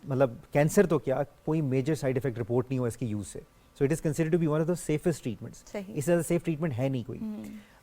मतलब कैंसर तो क्या कोई मेजर साइड इफेक्ट रिपोर्ट नहीं हुआ इसकी यूज़ से। So it is considered to be one of the safest treatments. इससे ज़्यादा सेफ ट्रीटमेंट है नहीं कोई।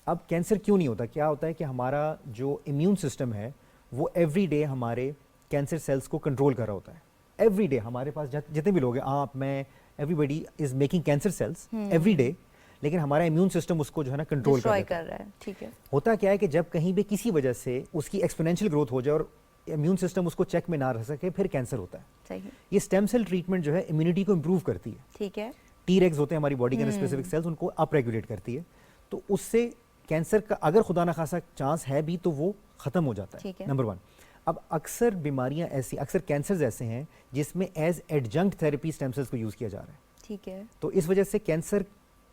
अब कैंसर क्यों नहीं होता? क्या होता है कि हमारा जो इम्यून सिस्टम है वो एवरी डे हमारे कैंसर सेल्स को कंट्रोल कर रहा होता है। एवरी डे हमारे पास जितने भी लोग हैं, आप, मैं, everybody is making cancer cells every day, लेकिन हमारा इम्यून सिस्टम उसको जो है ना कंट्रोल कर रहा है। ठीक है। होता क्या है कि जब कहीं भी किसी वजह से उसकी एक्सपोनेंशियल ग्रोथ हो जाए और इम्यून सिस्टम उसको चेक में ना रह सके फिर कैंसर होता है। सही, ये स्टेम सेल ट्रीटमेंट जो है इम्यूनिटी को इम्प्रूव करती है। ठीक है। टी रेग्स होते हैं हमारी बॉडी के अंदर स्पेसिफिक सेल्स, उनको अप रेगुलेट करती है, तो उससे कैंसर का अगर खुदा ना खासा चांस है भी तो वो खत्म हो जाता ठीक है, है। नंबर 1। अब अक्सर बीमारियां ऐसी, अक्सर कैंसर्स ऐसे हैं जिसमें as adjunct therapy stem cells को यूज किया जा रहा है। ठीक है। तो इस वजह से कैंसर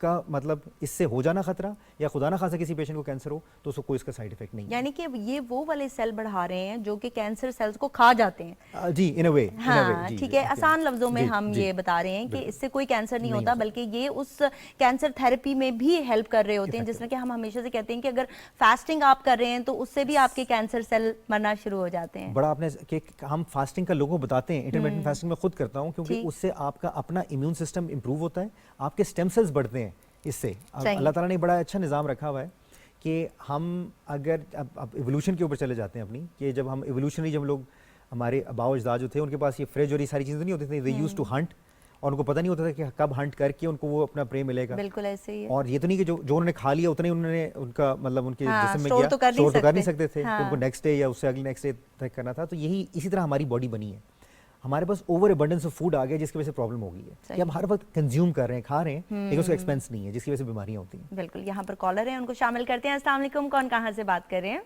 का मतलब इससे हो जाना खतरा, या खुदा ना खासा किसी पेशेंट को कैंसर हो तो उसको कोई इसका साइड इफेक्ट नहीं है। यानी कि ये वो वाले सेल बढ़ा रहे हैं जो कि कैंसर सेल्स को खा जाते हैं। जी, इन अ वे। हाँ, ठीक है। आसान लफ्जों में हम ये बता रहे हैं कि बिल्कुल। इससे कोई कैंसर नहीं नहीं होता, होता। बल्कि ये उस कैंसर थेरेपी में भी हेल्प कर रहे होते हैं, जिसमें कि हम हमेशा से कहते हैं कि अगर फास्टिंग आप कर रहे हैं तो उससे भी आपके कैंसर सेल मरना शुरू हो जाते हैं। बड़ा आपने कि हम फास्टिंग का लोगों को बताते हैं, इंटरमिटेंट फास्टिंग मैं खुद करता हूँ, क्योंकि ठीक। उससे आपका अपना इम्यून सिस्टम इंप्रूव होता है, आपके स्टेम सेल्स बढ़ते हैं इससे। सही। अल्लाह ताला ने बड़ा अच्छा निज़ाम रखा हुआ है कि हम अगर अब इवोल्यूशन के ऊपर चले जाते हैं अपनी, कि जब हम इवोल्यूशनरी, जब लोग हमारे आबाओ अजदाद जो थे उनके पास ये फ्रिज और ये सारी चीज़ें नहीं होती थी, दे यूज्ड टू हंट, और उनको पता नहीं होता था कि कब हंट करके उनको वो अपना प्रे मिलेगा। बिल्कुल ऐसे ही है। और ये तो नहीं कि जो उन्होंने खा लिया उतना ही उन्होंने उनका मतलब उनके हाँ, जिस्म में store गया, तो कर नहीं स्टोर तो कर नहीं सकते। सकते थे, हाँ। तो उनको नेक्स्ट डे या उससे अगले नेक्स्ट डे तक करना था। तो यही इसी तरह हमारी बॉडी बनी है, हमारे पास ओवर एबंडेंस ऑफ फूड आ गया जिसकी वजह से प्रॉब्लम हो गई है सही। कि हम हर वक्त कंज्यूम कर रहे हैं, खा रहे हैं, लेकिन उसका एक्सपेंस नहीं है, जिसकी वजह से बीमारियां होती हैं। बिल्कुल। यहाँ पर कॉलर हैं, उनको शामिल करते हैं। अस्सलाम वालेकुम, कौन कहाँ से बात कर रहे हैं?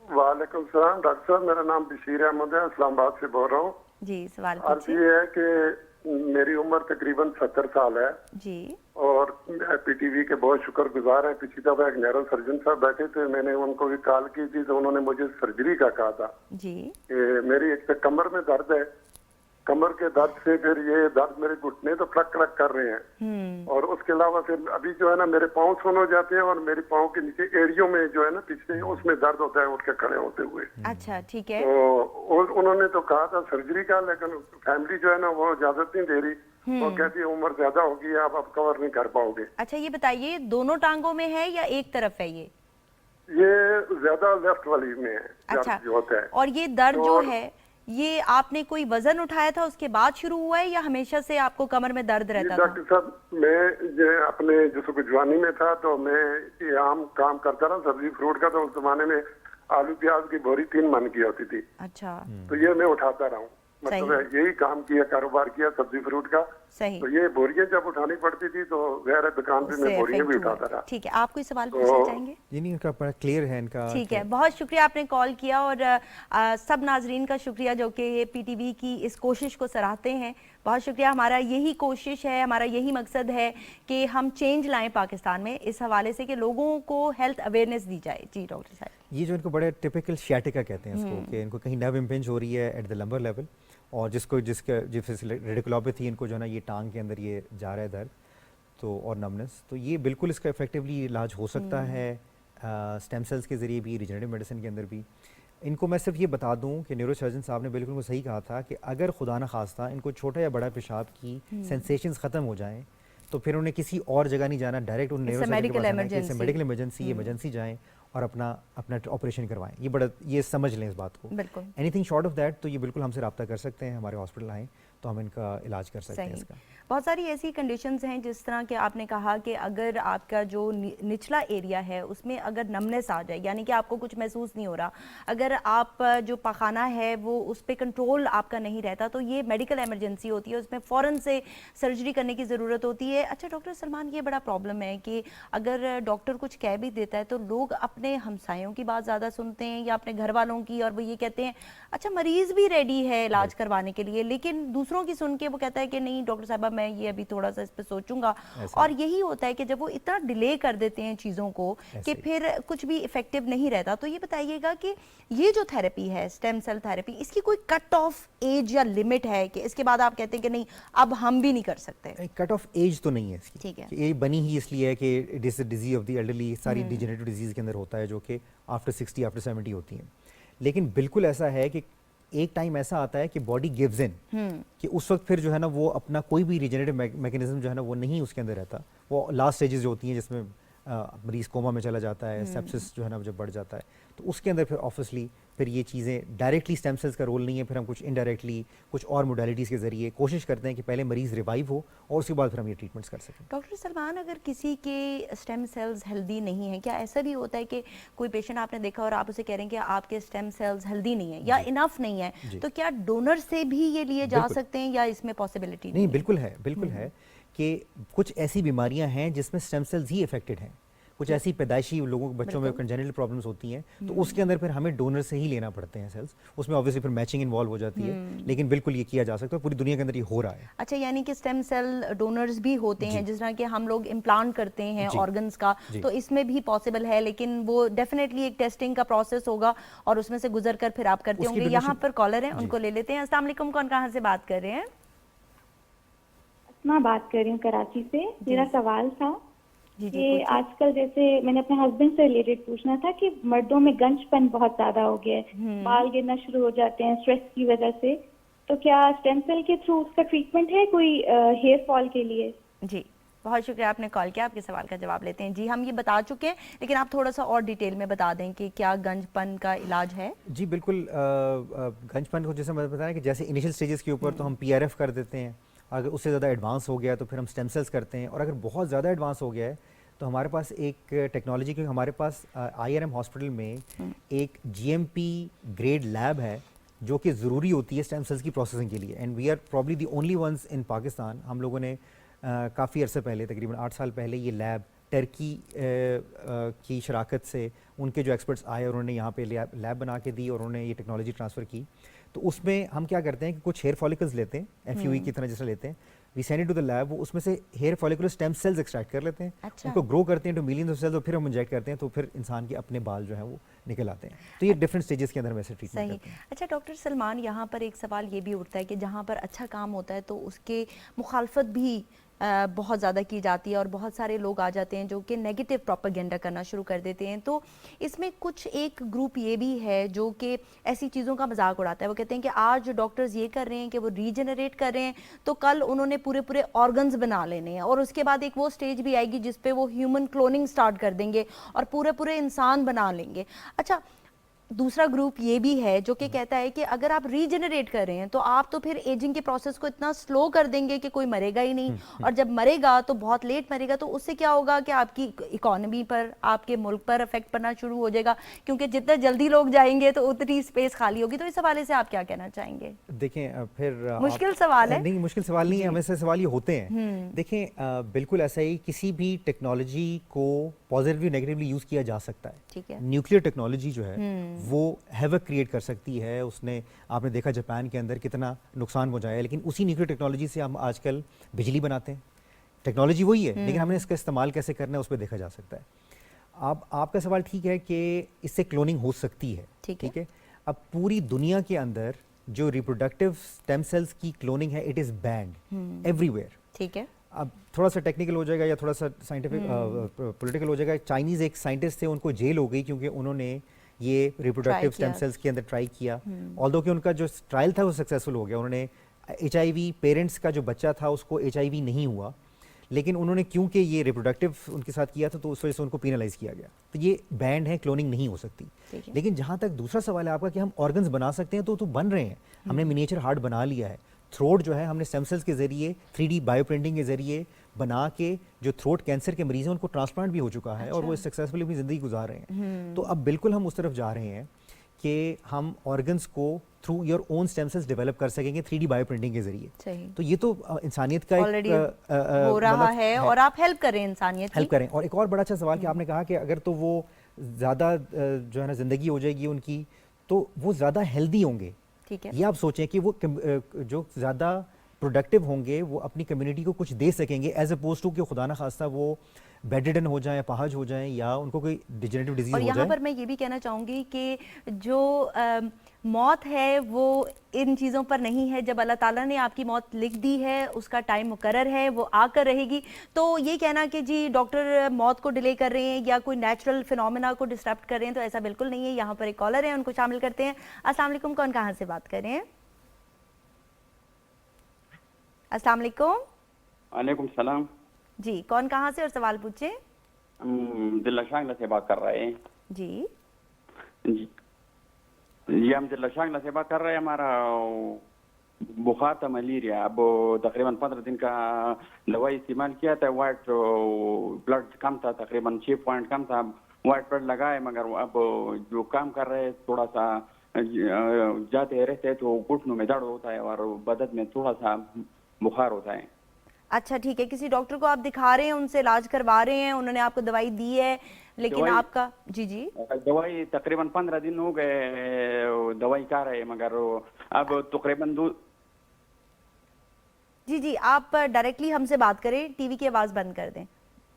वालेकुम सलाम डॉक्टर साहब, मेरा नाम बशीर अहमद है, इस्लामाबाद से बोल रहा हूँ। जी, सवाल अर्ज पूछिए। ये है कि मेरी उम्र तकरीबन 70 साल है जी, और पीटीवी के बहुत शुक्रगुजार हैं। पिछली दफा एक न्यूरो सर्जन साहब बैठे थे, मैंने उनको भी कॉल की थी, तो उन्होंने मुझे सर्जरी का कहा था जी, कि मेरी एक तो कमर में दर्द है, कमर के दर्द से फिर ये दर्द मेरे घुटने तो खड़क खड़क कर रहे हैं, और उसके अलावा फिर अभी जो है ना मेरे पाँव सुन हो जाते हैं, और मेरे पाँव के नीचे एड़ियों में जो है ना पीछे उसमें दर्द होता है उठ के खड़े होते हुए। अच्छा, ठीक है। तो उन्होंने तो कहा था सर्जरी का, लेकिन फैमिली जो है ना वो इजाजत नहीं दे रही, वो कहती है उम्र ज्यादा होगी, आप अब कवर नहीं कर पाओगे। अच्छा, ये बताइए दोनों टांगों में है या एक तरफ है ये? ये ज्यादा लेफ्ट वाली में है, अच्छा, जो होता है। और ये दर्द जो और- है ये आपने कोई वजन उठाया था उसके बाद शुरू हुआ है या हमेशा से आपको कमर में दर्द ये रहता था? डॉक्टर साहब, मैं जो अपने जैसे जवानी में था तो मैं ये आम काम करता रहा सब्जी फ्रूट का, तो उस जमाने में आलू प्याज की बोरी 3 मन की होती थी, अच्छा, तो ये मैं उठाता रहा हूँ, मतलब यही काम किया, कारोबार किया सब्जी फ्रूट का। सही। तो ये बोरियां जब उठानी पड़ती थी तो गैर दुकान पे मैं उससे बोरियां भी affect हुआ। उठाता रहा। ठीक है, आप कोई सवाल पूछना चाहेंगे? ये नहीं, इनका बड़ा क्लियर है इनका। ठीक है, बहुत शुक्रिया आपने कॉल किया, और सब नाजरीन का शुक्रिया जो कि पीटीवी की इस कोशिश को सराहते हैं। बहुत शुक्रिया। हमारा यही कोशिश है, हमारा यही मकसद है कि हम चेंज लाएं पाकिस्तान में इस हवाले से कि लोगों को हेल्थ अवेयरनेस दी जाए। जी डॉक्टर साहब, ये जो इनको बड़े टिपिकल शियाटिका कहते हैं इसको, कि इनको कहीं नर्व इम्पेंज हो रही है एट द लंबर लेवल, और जिसका रेडिकुलोपैथी इनको जो है ना ये टांग के अंदर ये जा रहा है दर्द, तो और नमनेस, तो ये बिल्कुल इसका इफेक्टिवली इलाज हो सकता है स्टेम सेल्स के ज़रिए भी, रिजनरेटिव मेडिसिन के अंदर भी। इनको मैं सिर्फ ये बता दूं कि न्यूरो सर्जन साहब ने बिल्कुल सही कहा था कि अगर खुदा न खास्ता इनको छोटा या बड़ा पेशाब की सेंसेशंस ख़त्म हो जाएं तो फिर उन्हें किसी और जगह नहीं जाना, डायरेक्ट उन न्यूरो मेडिकल इमरजेंसी जाएं और अपना ऑपरेशन करवाएं। ये बड़ा ये समझ लें इस बात को। बिल्कुल। एनीथिंग शॉर्ट ऑफ दैट तो ये बिल्कुल हमसे रब्ता कर सकते हैं, हमारे हॉस्पिटल आएँ तो हम इनका इलाज कर सकते हैं सही। इसका। बहुत सारी ऐसी कंडीशंस हैं, जिस तरह के आपने कहा कि अगर आपका जो निचला एरिया है उसमें अगर नमनेस आ जाए, यानी कि आपको कुछ महसूस नहीं हो रहा, अगर आप जो पखाना है वो उस पर कंट्रोल आपका नहीं रहता, तो ये मेडिकल इमरजेंसी होती है, उसमें फ़ौरन से सर्जरी करने की ज़रूरत होती है। अच्छा डॉक्टर सलमान, ये बड़ा प्रॉब्लम है कि अगर डॉक्टर कुछ कह भी देता है तो लोग अपने हमसायों की बात ज़्यादा सुनते हैं या अपने घर वालों की, और वो ये कहते हैं अच्छा मरीज़ भी रेडी है इलाज करवाने के लिए, लेकिन दूसरों की सुन के वो कहता है कि नहीं डॉक्टर साहब मैं ये अभी थोड़ा सा इस पे सोचूंगा। और यही होता है कि जब वो इतना डिले कर देते हैं चीज़ों को कि फिर कुछ भी इफेक्टिव नहीं रहता। तो ये बताइएगा कि ये जो थेरेपी है स्टेम सेल थेरेपी, इसकी कोई कट ऑफ एज या लिमिट है कि इसके बाद आप कहते हैं कि नहीं अब हम भी नहीं कर सकते? कट ऑफ एज तो नहीं है इसकी। ठीक है। ये बनी ही इसलिए है कि it is the disease of the elderly, सारी डिजेनरेटिव डिजीज के अंदर होता है जो कि आफ्टर 60 आफ्टर 70 होती हैं। लेकिन बिल्कुल ऐसा है कि एक टाइम ऐसा आता है कि बॉडी गिव्स इन, कि उस वक्त फिर जो है ना वो अपना कोई भी रिजेनरेटिव मैकेनिज्म जो है ना वो नहीं उसके अंदर रहता। वो लास्ट स्टेजेस जो होती हैं जिसमें मरीज़ कोमा में चला जाता है, सेप्सिस जो है ना जब बढ़ जाता है, तो उसके अंदर फिर ऑब्वियसली फिर ये चीज़ें डायरेक्टली स्टेम सेल्स का रोल नहीं है, फिर हम कुछ इनडायरेक्टली कुछ और मोडालिटीज़ के ज़रिए कोशिश करते हैं कि पहले मरीज़ रिवाइव हो और उसके बाद फिर हम ये ट्रीटमेंट्स कर सकें। डॉक्टर सलमान, अगर किसी के स्टेम सेल्स हेल्दी नहीं है, क्या ऐसा भी होता है कि कोई पेशेंट आपने देखा और आप उसे कह रहे हैं कि आपके स्टेम सेल्स हेल्दी नहीं है या इनफ नहीं है, तो क्या डोनर से भी ये लिए जा सकते हैं या इसमें पॉसिबिलिटी नहीं? बिल्कुल है कि कुछ ऐसी बीमारियां हैं जिसमें स्टेम सेल्स ही इफेक्टेड हैं, कुछ ऐसी पैदाइशी लोगों बच्चों में कंजेनिटल प्रॉब्लम्स होती हैं, तो उसके अंदर फिर हमें डोनर से ही लेना पड़ते हैं सेल्स, उसमें ऑब्वियसली फिर मैचिंग इन्वॉल्व हो जाती है, लेकिन बिल्कुल ये किया जा सकता है, पूरी दुनिया के अंदर ये हो रहा है। अच्छा, यानी कि स्टेम सेल डोनर्स भी होते हैं, जिस तरह के हम लोग इम्प्लांट करते हैं ऑर्गन्स का, तो इसमें भी पॉसिबल है, लेकिन वो डेफिनेटली एक टेस्टिंग का प्रोसेस होगा और उसमें से गुजर कर फिर आप करते होंगे। यहाँ पर कॉलर हैं, उनको ले लेते हैं। अस्सलाम वालेकुम, कौन कहाँ से बात कर रहे हैं? मैं बात कर रही हूँ कराची से। मेरा सवाल था कि आजकल जैसे मैंने अपने हस्बैंड से रिलेटेड पूछना था कि मर्दों में गंजपन बहुत ज्यादा हो गया है, बाल गिरना शुरू हो जाते हैं स्ट्रेस की वजह से, तो क्या स्टेम सेल के थ्रू उसका ट्रीटमेंट है कोई हेयर फॉल के लिए? जी, बहुत शुक्रिया, आपने कॉल किया। आपके सवाल का जवाब लेते हैं। जी, हम ये बता चुके हैं, लेकिन आप थोड़ा सा और डिटेल में बता दें कि क्या गंजपन का इलाज है? जी बिल्कुल, गंजपन को जैसे मैं बताया कि जैसे इनिशियल स्टेजेस के ऊपर तो हम PRF कर देते हैं, अगर उससे ज़्यादा एडवांस हो गया तो फिर हम स्टेम सेल्स करते हैं, और अगर बहुत ज़्यादा एडवांस हो गया है तो हमारे पास एक टेक्नोलॉजी, क्योंकि हमारे पास IRM हॉस्पिटल में एक GMP ग्रेड लैब है जो कि ज़रूरी होती है स्टेम सेल्स की प्रोसेसिंग के लिए, and we are probably the only ones in Pakistan. हम लोगों ने काफ़ी अरसे पहले, तकरीबन 8 साल पहले, ये लैब टर्की की शराकत से उनके जो एक्सपर्ट्स आए और उन्होंने यहाँ पे लैब बना के दी और उन्होंने ये टेक्नोलॉजी ट्रांसफ़र की। तो उसमें हम क्या करते हैं कि कुछ हेयर फॉलिकल्स लेते हैं, FUE की तरह जैसा लेते हैं, we send it to the lab, वो उसमें से hair follicular stem cells extract कर लेते हैं, उनको ग्रो करते हैं टू मिलियंस ऑफ सेल्स, और फिर हम इंजेक्ट करते हैं, तो फिर इंसान के अपने बाल जो है वो निकल आते हैं। तो ये डिफरेंट स्टेजेस के अंदर वैसे ट्रीटमेंट करते हैं। अच्छा डॉक्टर सलमान, यहाँ पर एक सवाल ये भी उठता है कि जहाँ पर अच्छा काम होता है तो उसके मुखालफत भी बहुत ज़्यादा की जाती है और बहुत सारे लोग आ जाते हैं जो कि नेगेटिव प्रोपेगेंडा करना शुरू कर देते हैं। तो इसमें कुछ एक ग्रुप ये भी है जो कि ऐसी चीज़ों का मजाक उड़ाता है। वो कहते हैं कि आज डॉक्टर्स ये कर रहे हैं कि वो रीजनरेट कर रहे हैं, तो कल उन्होंने पूरे पूरे ऑर्गन्स बना लेने हैं, और उसके बाद एक वो स्टेज भी आएगी जिस पे वो ह्यूमन क्लोनिंग स्टार्ट कर देंगे और पूरे पूरे इंसान बना लेंगे। अच्छा, दूसरा ग्रुप ये भी है जो कि कहता है कि अगर आप रीजनरेट कर रहे हैं तो आप तो फिर एजिंग के प्रोसेस को इतना स्लो कर देंगे कि कोई मरेगा ही नहीं, और जब मरेगा तो बहुत लेट मरेगा, तो उससे क्या होगा कि आपकी इकोनॉमी पर, आपके मुल्क पर इफेक्ट पड़ना शुरू हो जाएगा, क्योंकि जितना जल्दी लोग जाएंगे तो उतनी स्पेस खाली होगी। तो इस हवाले से आप क्या कहना चाहेंगे? देखें, फिर मुश्किल सवाल है। नहीं, मुश्किल सवाल नहीं है, हमेशा सवाल ये होते हैं। देखें, बिल्कुल ऐसा ही, किसी भी टेक्नोलॉजी को पॉजिटिवली नेगेटिवली यूज़ किया जा सकता है। ठीक है। न्यूक्लियर टेक्नोलॉजी जो है वो हैवक क्रिएट कर सकती है, उसने, आपने देखा जापान के अंदर कितना नुकसान पहुंचाया, लेकिन उसी न्यूक्लियर टेक्नोलॉजी से हम आजकल बिजली बनाते हैं। टेक्नोलॉजी वही है, लेकिन हमने इसका इस्तेमाल कैसे करना है उस पर देखा जा सकता है। आपका सवाल ठीक है कि इससे क्लोनिंग हो सकती है, ठीक है। अब पूरी दुनिया के अंदर जो रिप्रोडक्टिव स्टेम सेल्स की क्लोनिंग है, इट इज़ बैंड एवरीवेयर। ठीक है। अब थोड़ा सा टेक्निकल हो जाएगा या थोड़ा सा साइंटिफिक पॉलिटिकल हो जाएगा। चाइनीज़ एक साइंटिस्ट थे, उनको जेल हो गई क्योंकि उन्होंने ये रिप्रोडक्टिव स्टेम सेल्स के अंदर ट्राई किया, ऑल्दो कि उनका जो ट्रायल था वो सक्सेसफुल हो गया। उन्होंने HIV, पेरेंट्स का जो बच्चा था उसको HIV नहीं हुआ, लेकिन उन्होंने क्योंकि ये रिप्रोडक्टिव उनके साथ किया था तो उस वजह से उनको पेनलाइज किया गया। तो ये बैंड है, क्लोनिंग नहीं हो सकती। लेकिन जहाँ तक दूसरा सवाल है आपका कि हम ऑर्गन्स बना सकते हैं, तो बन रहे हैं। हमने मिनिएचर हार्ट बना लिया है। थ्रोट जो है हमने स्टेम सेल्स के जरिए 3D बायोप्रिंटिंग के जरिए बना के, जो थ्रोट कैंसर के मरीज हैं उनको ट्रांसप्लांट भी हो चुका है। और वो सक्सेसफुली अपनी ज़िंदगी गुजार रहे हैं। तो अब बिल्कुल हम उस तरफ जा रहे हैं कि हम ऑर्गन्स को through your own stem cells develop कर सकेंगे 3D बायोप्रिंटिंग के जरिए। तो ये तो इंसानियत का ऑलरेडी हो रहा है और आप हेल्प करें, इंसानियत की हेल्प करें। और एक और बड़ा अच्छा सवाल कि आपने कहा कि अगर तो वो ज़्यादा जो है ना ज़िंदगी हो जाएगी उनकी, तो वो ज़्यादा हेल्दी होंगे। ठीक है। ये आप सोचें कि वो जो ज़्यादा प्रोडक्टिव होंगे वो अपनी कम्युनिटी को कुछ दे सकेंगे, एज अपोज टू कि खुदा ना खास्ता वो बेडरिडन हो जाए, अपाहज हो जाए, या उनको कोई डिजेनरेटिव डिजीज हो जाए। और यहाँ पर मैं ये भी कहना चाहूँगी कि जो मौत है वो इन चीज़ों पर नहीं है। जब अल्लाह ताला ने आपकी मौत लिख दी है, उसका टाइम मुकर्रर है, वो आकर रहेगी। तो ये कहना कि जी डॉक्टर मौत को डिले कर रहे हैं या कोई नेचुरल फिनोमेना को डिस्टर्ब कर रहे हैं, तो ऐसा बिल्कुल नहीं है। यहाँ पर एक कॉलर है, उनको शामिल करते हैं। अस्सलाम वालेकुम, कौन कहाँ से बात कर रहे हैं? अस्सलाम वालेकुम। वालेकुम सलाम जी, कौन कहाँ से और सवाल पूछे? हम दिल्ला शांगला से बात कर रहे हैं। जी जी हम दिल्ला शांगला से बात कर रहे हैं। हमारा बुखार था, मलेरिया। अब तकरीबन 15 दिन का दवाई इस्तेमाल किया था। वाइट ब्लड कम था, तकरीबन 6 पॉइंट कम था। वाइट ब्लड लगाए, मगर अब जो काम कर रहे हैं थोड़ा सा जाते रहते हैं तो घुटनों में दर्द होता है और बदन में थोड़ा सा बुखार होता है। अच्छा ठीक है, किसी डॉक्टर को आप दिखा रहे हैं, उनसे इलाज करवा रहे हैं, उन्होंने आपको दवाई दी है, लेकिन आपका जी दवाई तकरीबन 15 दिन हो गए दवाई खा रहे हैं, मगर अब तकरीबन जी आप डायरेक्टली हमसे बात करें, टीवी की आवाज बंद कर दें।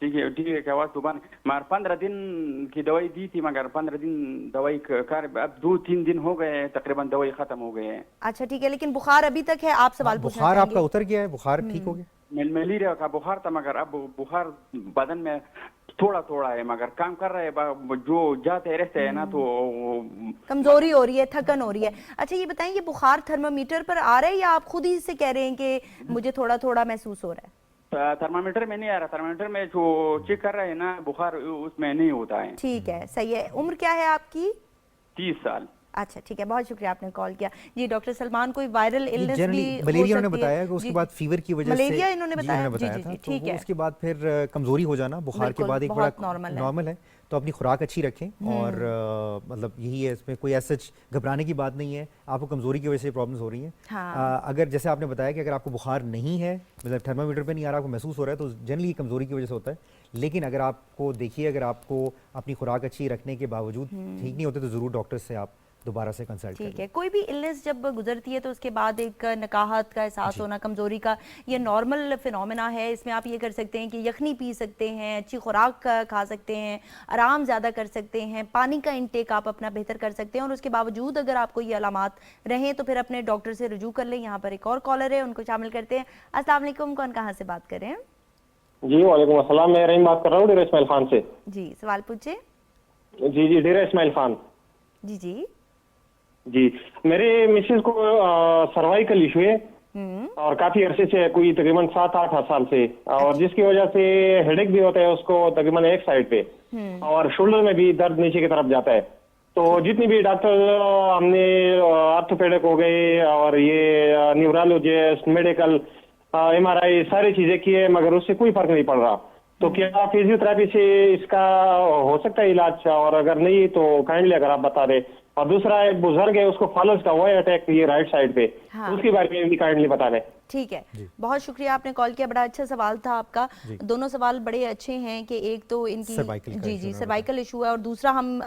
ठीक है क्या आवाज तो बंद। मगर 15 दिन की दवाई दी थी, मगर 15 दिन दवाई कर अब 2-3 दिन हो गए तकरीबन दवाई खत्म हो गए हैं। अच्छा ठीक है, लेकिन बुखार अभी तक है? आप सवाल पूछना बुखार चाहेंगे? आपका उतर गया है? बुखार ठीक हो गया? मलेरिया का बुखार था, मगर अब बुखार बदन में थोड़ा थोड़ा है, मगर काम कर रहे हैं। जो जाते रहते हैं ना तो कमजोरी हो रही है, थकन हो रही है। अच्छा ये बताएं, ये बुखार थर्मामीटर पर आ रहा है या आप खुद ही से कह रहे हैं कि मुझे थोड़ा थोड़ा महसूस हो रहा है? थर्मामीटर में नहीं आ रहा। थर्मामीटर में जो चेक कर रहे हैं ना बुखार, उसमें नहीं होता है। ठीक है, सही है। उम्र क्या है आपकी? 30 साल। अच्छा ठीक है, बहुत शुक्रिया आपने कॉल किया। जी डॉक्टर सलमान, कोई वायरल इलनेस भी मलेरिया उन्होंने बताया कि उसके बाद फीवर की वजह से मलेरिया इन्होंने बताया था, ठीक है। उसके बाद फिर कमजोरी हो जाना बुखार के बाद एक बड़ा नॉर्मल है। तो अपनी खुराक अच्छी रखें और मतलब यही है, इसमें कोई ऐसा घबराने की बात नहीं है। आपको कमजोरी की वजह से प्रॉब्लम्स हो रही हैं। हाँ। अगर जैसे आपने बताया कि अगर आपको बुखार नहीं है, मतलब थर्मामीटर पे नहीं आ रहा, आपको महसूस हो रहा है, तो जनरली कमजोरी की वजह से होता है। लेकिन अगर आपको देखिए, अगर आपको अपनी खुराक अच्छी रखने के बावजूद ठीक नहीं होते तो ज़रूर डॉक्टर से आप दोबारा से कंसल्ट करें। ठीक है, कोई भी इलनेस जब गुजरती है तो उसके बाद एक नकाहत का एहसास होना, कमजोरी का, ये नॉर्मल फिनोमेना है। इसमें आप ये कर सकते हैं कि यखनी पी सकते हैं, अच्छी खुराक खा सकते हैं, आराम ज़्यादा कर सकते हैं, पानी का इंटेक आप अपना बेहतर कर सकते हैं। और उसके बावजूद अगर आपको ये अलामात रहें तो फिर अपने डॉक्टर से रुजू कर लें। यहाँ पर एक और कॉलर है, उनको शामिल करते हैं। अस्सलाम वालेकुम, कौन कहाँ से बात कर रहे हैं? जी वालेकुम अस्सलाम, मैं रहीम बात कर रहा हूँ डेरा इस्माइल खान से। जी सवाल पूछे। जी डेरा इस्माइल खान। जी मेरे मिसेज को सर्वाइकल इशू है और काफी अरसे से, कोई तकरीबन 7-8 साल से, और जिसकी वजह से हेडेक भी होता है उसको तकरीबन एक साइड पे, और शोल्डर में भी दर्द नीचे की तरफ जाता है। तो जितनी भी डॉक्टर हमने ऑर्थोपेडिक हो गए और ये न्यूरोलॉजिस्ट, मेडिकल, MRI सारी चीजें की है, मगर उससे कोई फर्क नहीं पड़ रहा। तो क्या फिजियोथेरेपी से इसका हो सकता है इलाज? और अगर नहीं तो काइंडली अगर आप बता दें। और दूसरा एक बुजुर्ग है, उसको फॉलोज का हुआ है अटैक, ये राइट साइड पे, हाँ। उसके बारे में भी काइंडली बता दें। ठीक है, बहुत शुक्रिया आपने कॉल किया, बड़ा अच्छा सवाल था आपका। दोनों सवाल बड़े अच्छे हैं कि एक तो इनकी जी सर्वाइकल इशू है, और दूसरा हम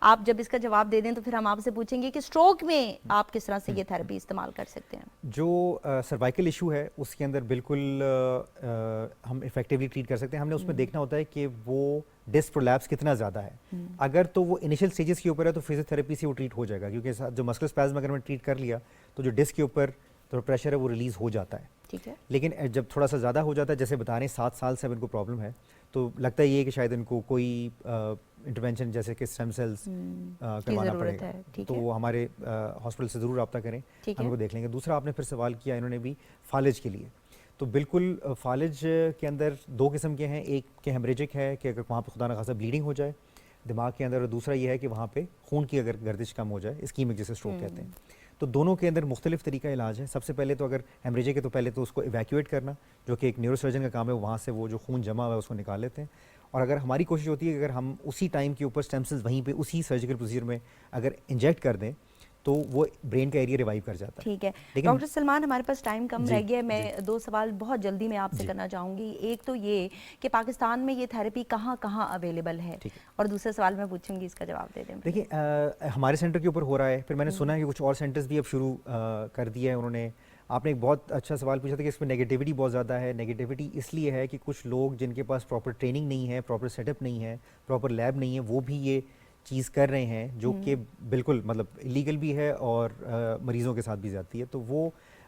आप जब इसका जवाब दे दें तो फिर हम आपसे पूछेंगे कि स्ट्रोक में आप किस तरह से ये थेरेपी इस्तेमाल कर सकते हैं। जो सर्वाइकल इशू है उसके अंदर बिल्कुल हम इफेक्टिवली ट्रीट कर सकते हैं। हमने उसमें देखना होता है कि वो डिस्क प्रोलैप्स कितना ज़्यादा है। अगर तो वो इनिशियल स्टेजेस के ऊपर है तो फिजियोथेरेपी से वो ट्रीट हो जाएगा, क्योंकि जो मस्कुलर स्पैज़म अगर मैंने ट्रीट कर लिया तो जो डिस्क के ऊपर तो प्रेशर है वो रिलीज़ हो जाता है। ठीक है। लेकिन जब थोड़ा सा ज़्यादा हो जाता है, जैसे बता रहे हैं 7 साल से अब इनको प्रॉब्लम है, तो लगता है ये कि शायद इनको कोई इंटरवेंशन जैसे कि स्टेम सेल्स करवाना पड़ेगा। तो हमारे हॉस्पिटल से ज़रूर रब्ता करें, हम इनको देख लेंगे। दूसरा आपने फिर सवाल किया इन्होंने भी फालिज के लिए, तो बिल्कुल फालिज के अंदर 2 किस्म के हैं। एक के हेमरेजिक है कि अगर वहाँ पर खुदा न खासा ब्लीडिंग हो जाए दिमाग के अंदर, और दूसरा ये है कि वहाँ पे खून की अगर गर्दिश कम हो जाए, इस्कीमिक जिसे स्ट्रोक कहते हैं। तो दोनों के अंदर मुख्तलिफ तरीका इलाज है। सबसे पहले तो अगर हेमरेजिक है तो पहले तो उसको इवैक्यूएट करना, जो कि एक न्यूरोसर्जन का काम है, वहाँ से वो जो खून जमा हुआ है उसको निकाल लेते हैं। और अगर हमारी कोशिश होती है कि अगर हम उसी टाइम के ऊपर स्टेम सेल्स वहीं पे उसी सर्जिकल प्रोसीजर में अगर इंजेक्ट कर दें तो वो ब्रेन का एरिया रिवाइव कर जाता है। ठीक है डॉक्टर सलमान, हमारे पास टाइम कम रह गया है, मैं 2 सवाल बहुत जल्दी मैं आपसे करना चाहूँगी। एक तो ये कि पाकिस्तान में ये थेरेपी कहाँ कहाँ अवेलेबल है, और दूसरा सवाल मैं पूछूंगी, इसका जवाब दे दें। देखिए हमारे सेंटर के ऊपर हो रहा है, फिर मैंने सुना है कि कुछ और सेंटर्स भी अब शुरू कर दिया है उन्होंने। आपने एक बहुत अच्छा सवाल पूछा था कि इसमें नेगेटिविटी बहुत ज़्यादा है। नेगेटिविटी इसलिए है कि कुछ लोग जिनके पास प्रॉपर ट्रेनिंग नहीं है, प्रॉपर सेटअप नहीं है, प्रॉपर लैब नहीं है, वो भी ये चीज़ कर रहे हैं जो कि बिल्कुल मतलब इलीगल भी है और मरीज़ों के साथ भी जाती है। तो वो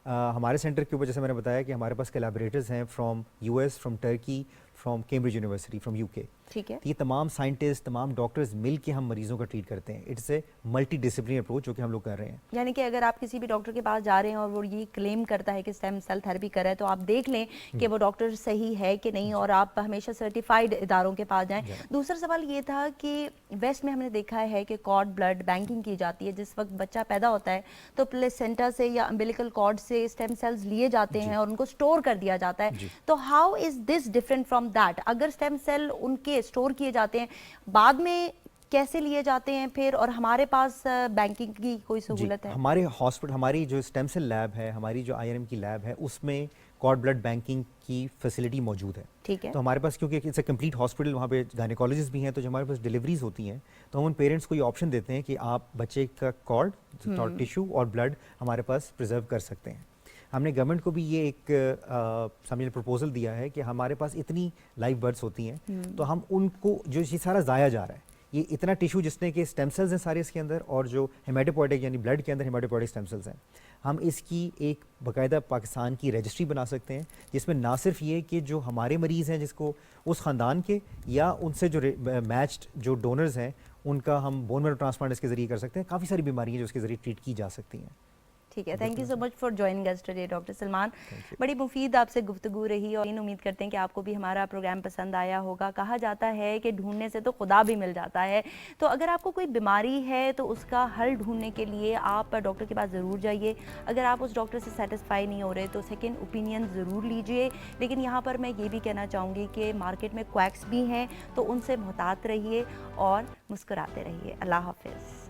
हमारे सेंटर के ऊपर जैसे मैंने बताया कि हमारे पास कोलैबोरेटर्स हैं from US, from Turkey, from Cambridge university from UK. ठीक है। ये तमाम साइंटिस्ट, तमाम डॉक्टर्स मिल के हम मरीजों का ट्रीट करते हैं। It's a multi discipline approach जो कि हम लोग कर रहे हैं। यानी कि अगर आप किसी भी डॉक्टर के पास जा रहे हैं और वो ये क्लेम करता है कि स्टेम सेल थेरेपी कर रहा है, तो आप देख लें कि वो डॉक्टर सही है कि नहीं, और आप हमेशा सर्टिफाइड इदारों के पास जाएं। दूसरा सवाल ये था कि वेस्ट में हमने देखा है कि कॉर्ड ब्लड बैंकिंग की जाती है। जिस वक्त बच्चा पैदा होता है तो प्लेसेंटा से या अम्बिलिकल कॉर्ड से स्टेम सेल्स लिए जाते हैं और उनको स्टोर कर दिया जाता है। तो how is this different from that? अगर स्टेम सेल उनके स्टोर किए जाते हैं, बाद में कैसे लिए जाते हैं फिर, और हमारे पास बैंकिंग की कोई सहूलत है? हमारे हॉस्पिटल, हमारी जो स्टेम सेल लैब है, हमारी जो IRM की लैब है, उसमें कॉर्ड ब्लड बैंकिंग की फैसिलिटी मौजूद है। ठीक है। तो हमारे पास, क्योंकि इट्स अ कंप्लीट हॉस्पिटल, वहाँ पे गायनेकोलॉजिस्ट भी हैं, तो जो हमारे पास डिलीवरीज होती हैं तो हम उन पेरेंट्स को ये ऑप्शन देते हैं कि आप बच्चे का कॉर्ड, टिश्यू और ब्लड हमारे पास प्रिजर्व कर सकते हैं। हमने गवर्नमेंट को भी ये एक समझिए प्रपोजल दिया है कि हमारे पास इतनी लाइव बर्ड्स होती हैं, तो हम उनको, जो ये सारा ज़ाया जा रहा है, ये इतना टिश्यू जिसने के स्टेम सेल्स हैं सारे इसके अंदर, और जो हेमाटोपोइटिक यानी ब्लड के अंदर हेमाटोपोइटिक स्टेम सेल्स हैं, हम इसकी एक बाकायदा पाकिस्तान की रजिस्ट्री बना सकते हैं, जिसमें ना सिर्फ ये कि जो हमारे मरीज़ हैं जिसको उस ख़ानदान के या उनसे जो मैच्ड जो डोनर्स हैं उनका हम बोन मैरो ट्रांसप्लांट इसके ज़रिए कर सकते हैं। काफ़ी सारी बीमारियाँ जो इसके ज़रिए ट्रीट की जा सकती हैं। ठीक है, thank you so much for joining us today doctor Salman. बड़ी मुफीद आपसे गुफ्तगू रही और उम्मीद करते हैं कि आपको भी हमारा प्रोग्राम पसंद आया होगा। कहा जाता है कि ढूंढने से तो खुदा भी मिल जाता है, तो अगर आपको कोई बीमारी है तो उसका हल ढूंढने के लिए आप डॉक्टर के पास ज़रूर जाइए। अगर आप उस डॉक्टर से सेटिस्फाई नहीं हो रहे तो सेकेंड ओपिनियन ज़रूर लीजिए। लेकिन यहाँ पर मैं ये भी कहना चाहूँगी कि मार्केट में क्वैक्स भी हैं, तो उनसे मुहतात रहिए और मुस्कुराते रहिए। अल्लाह हाफिज़।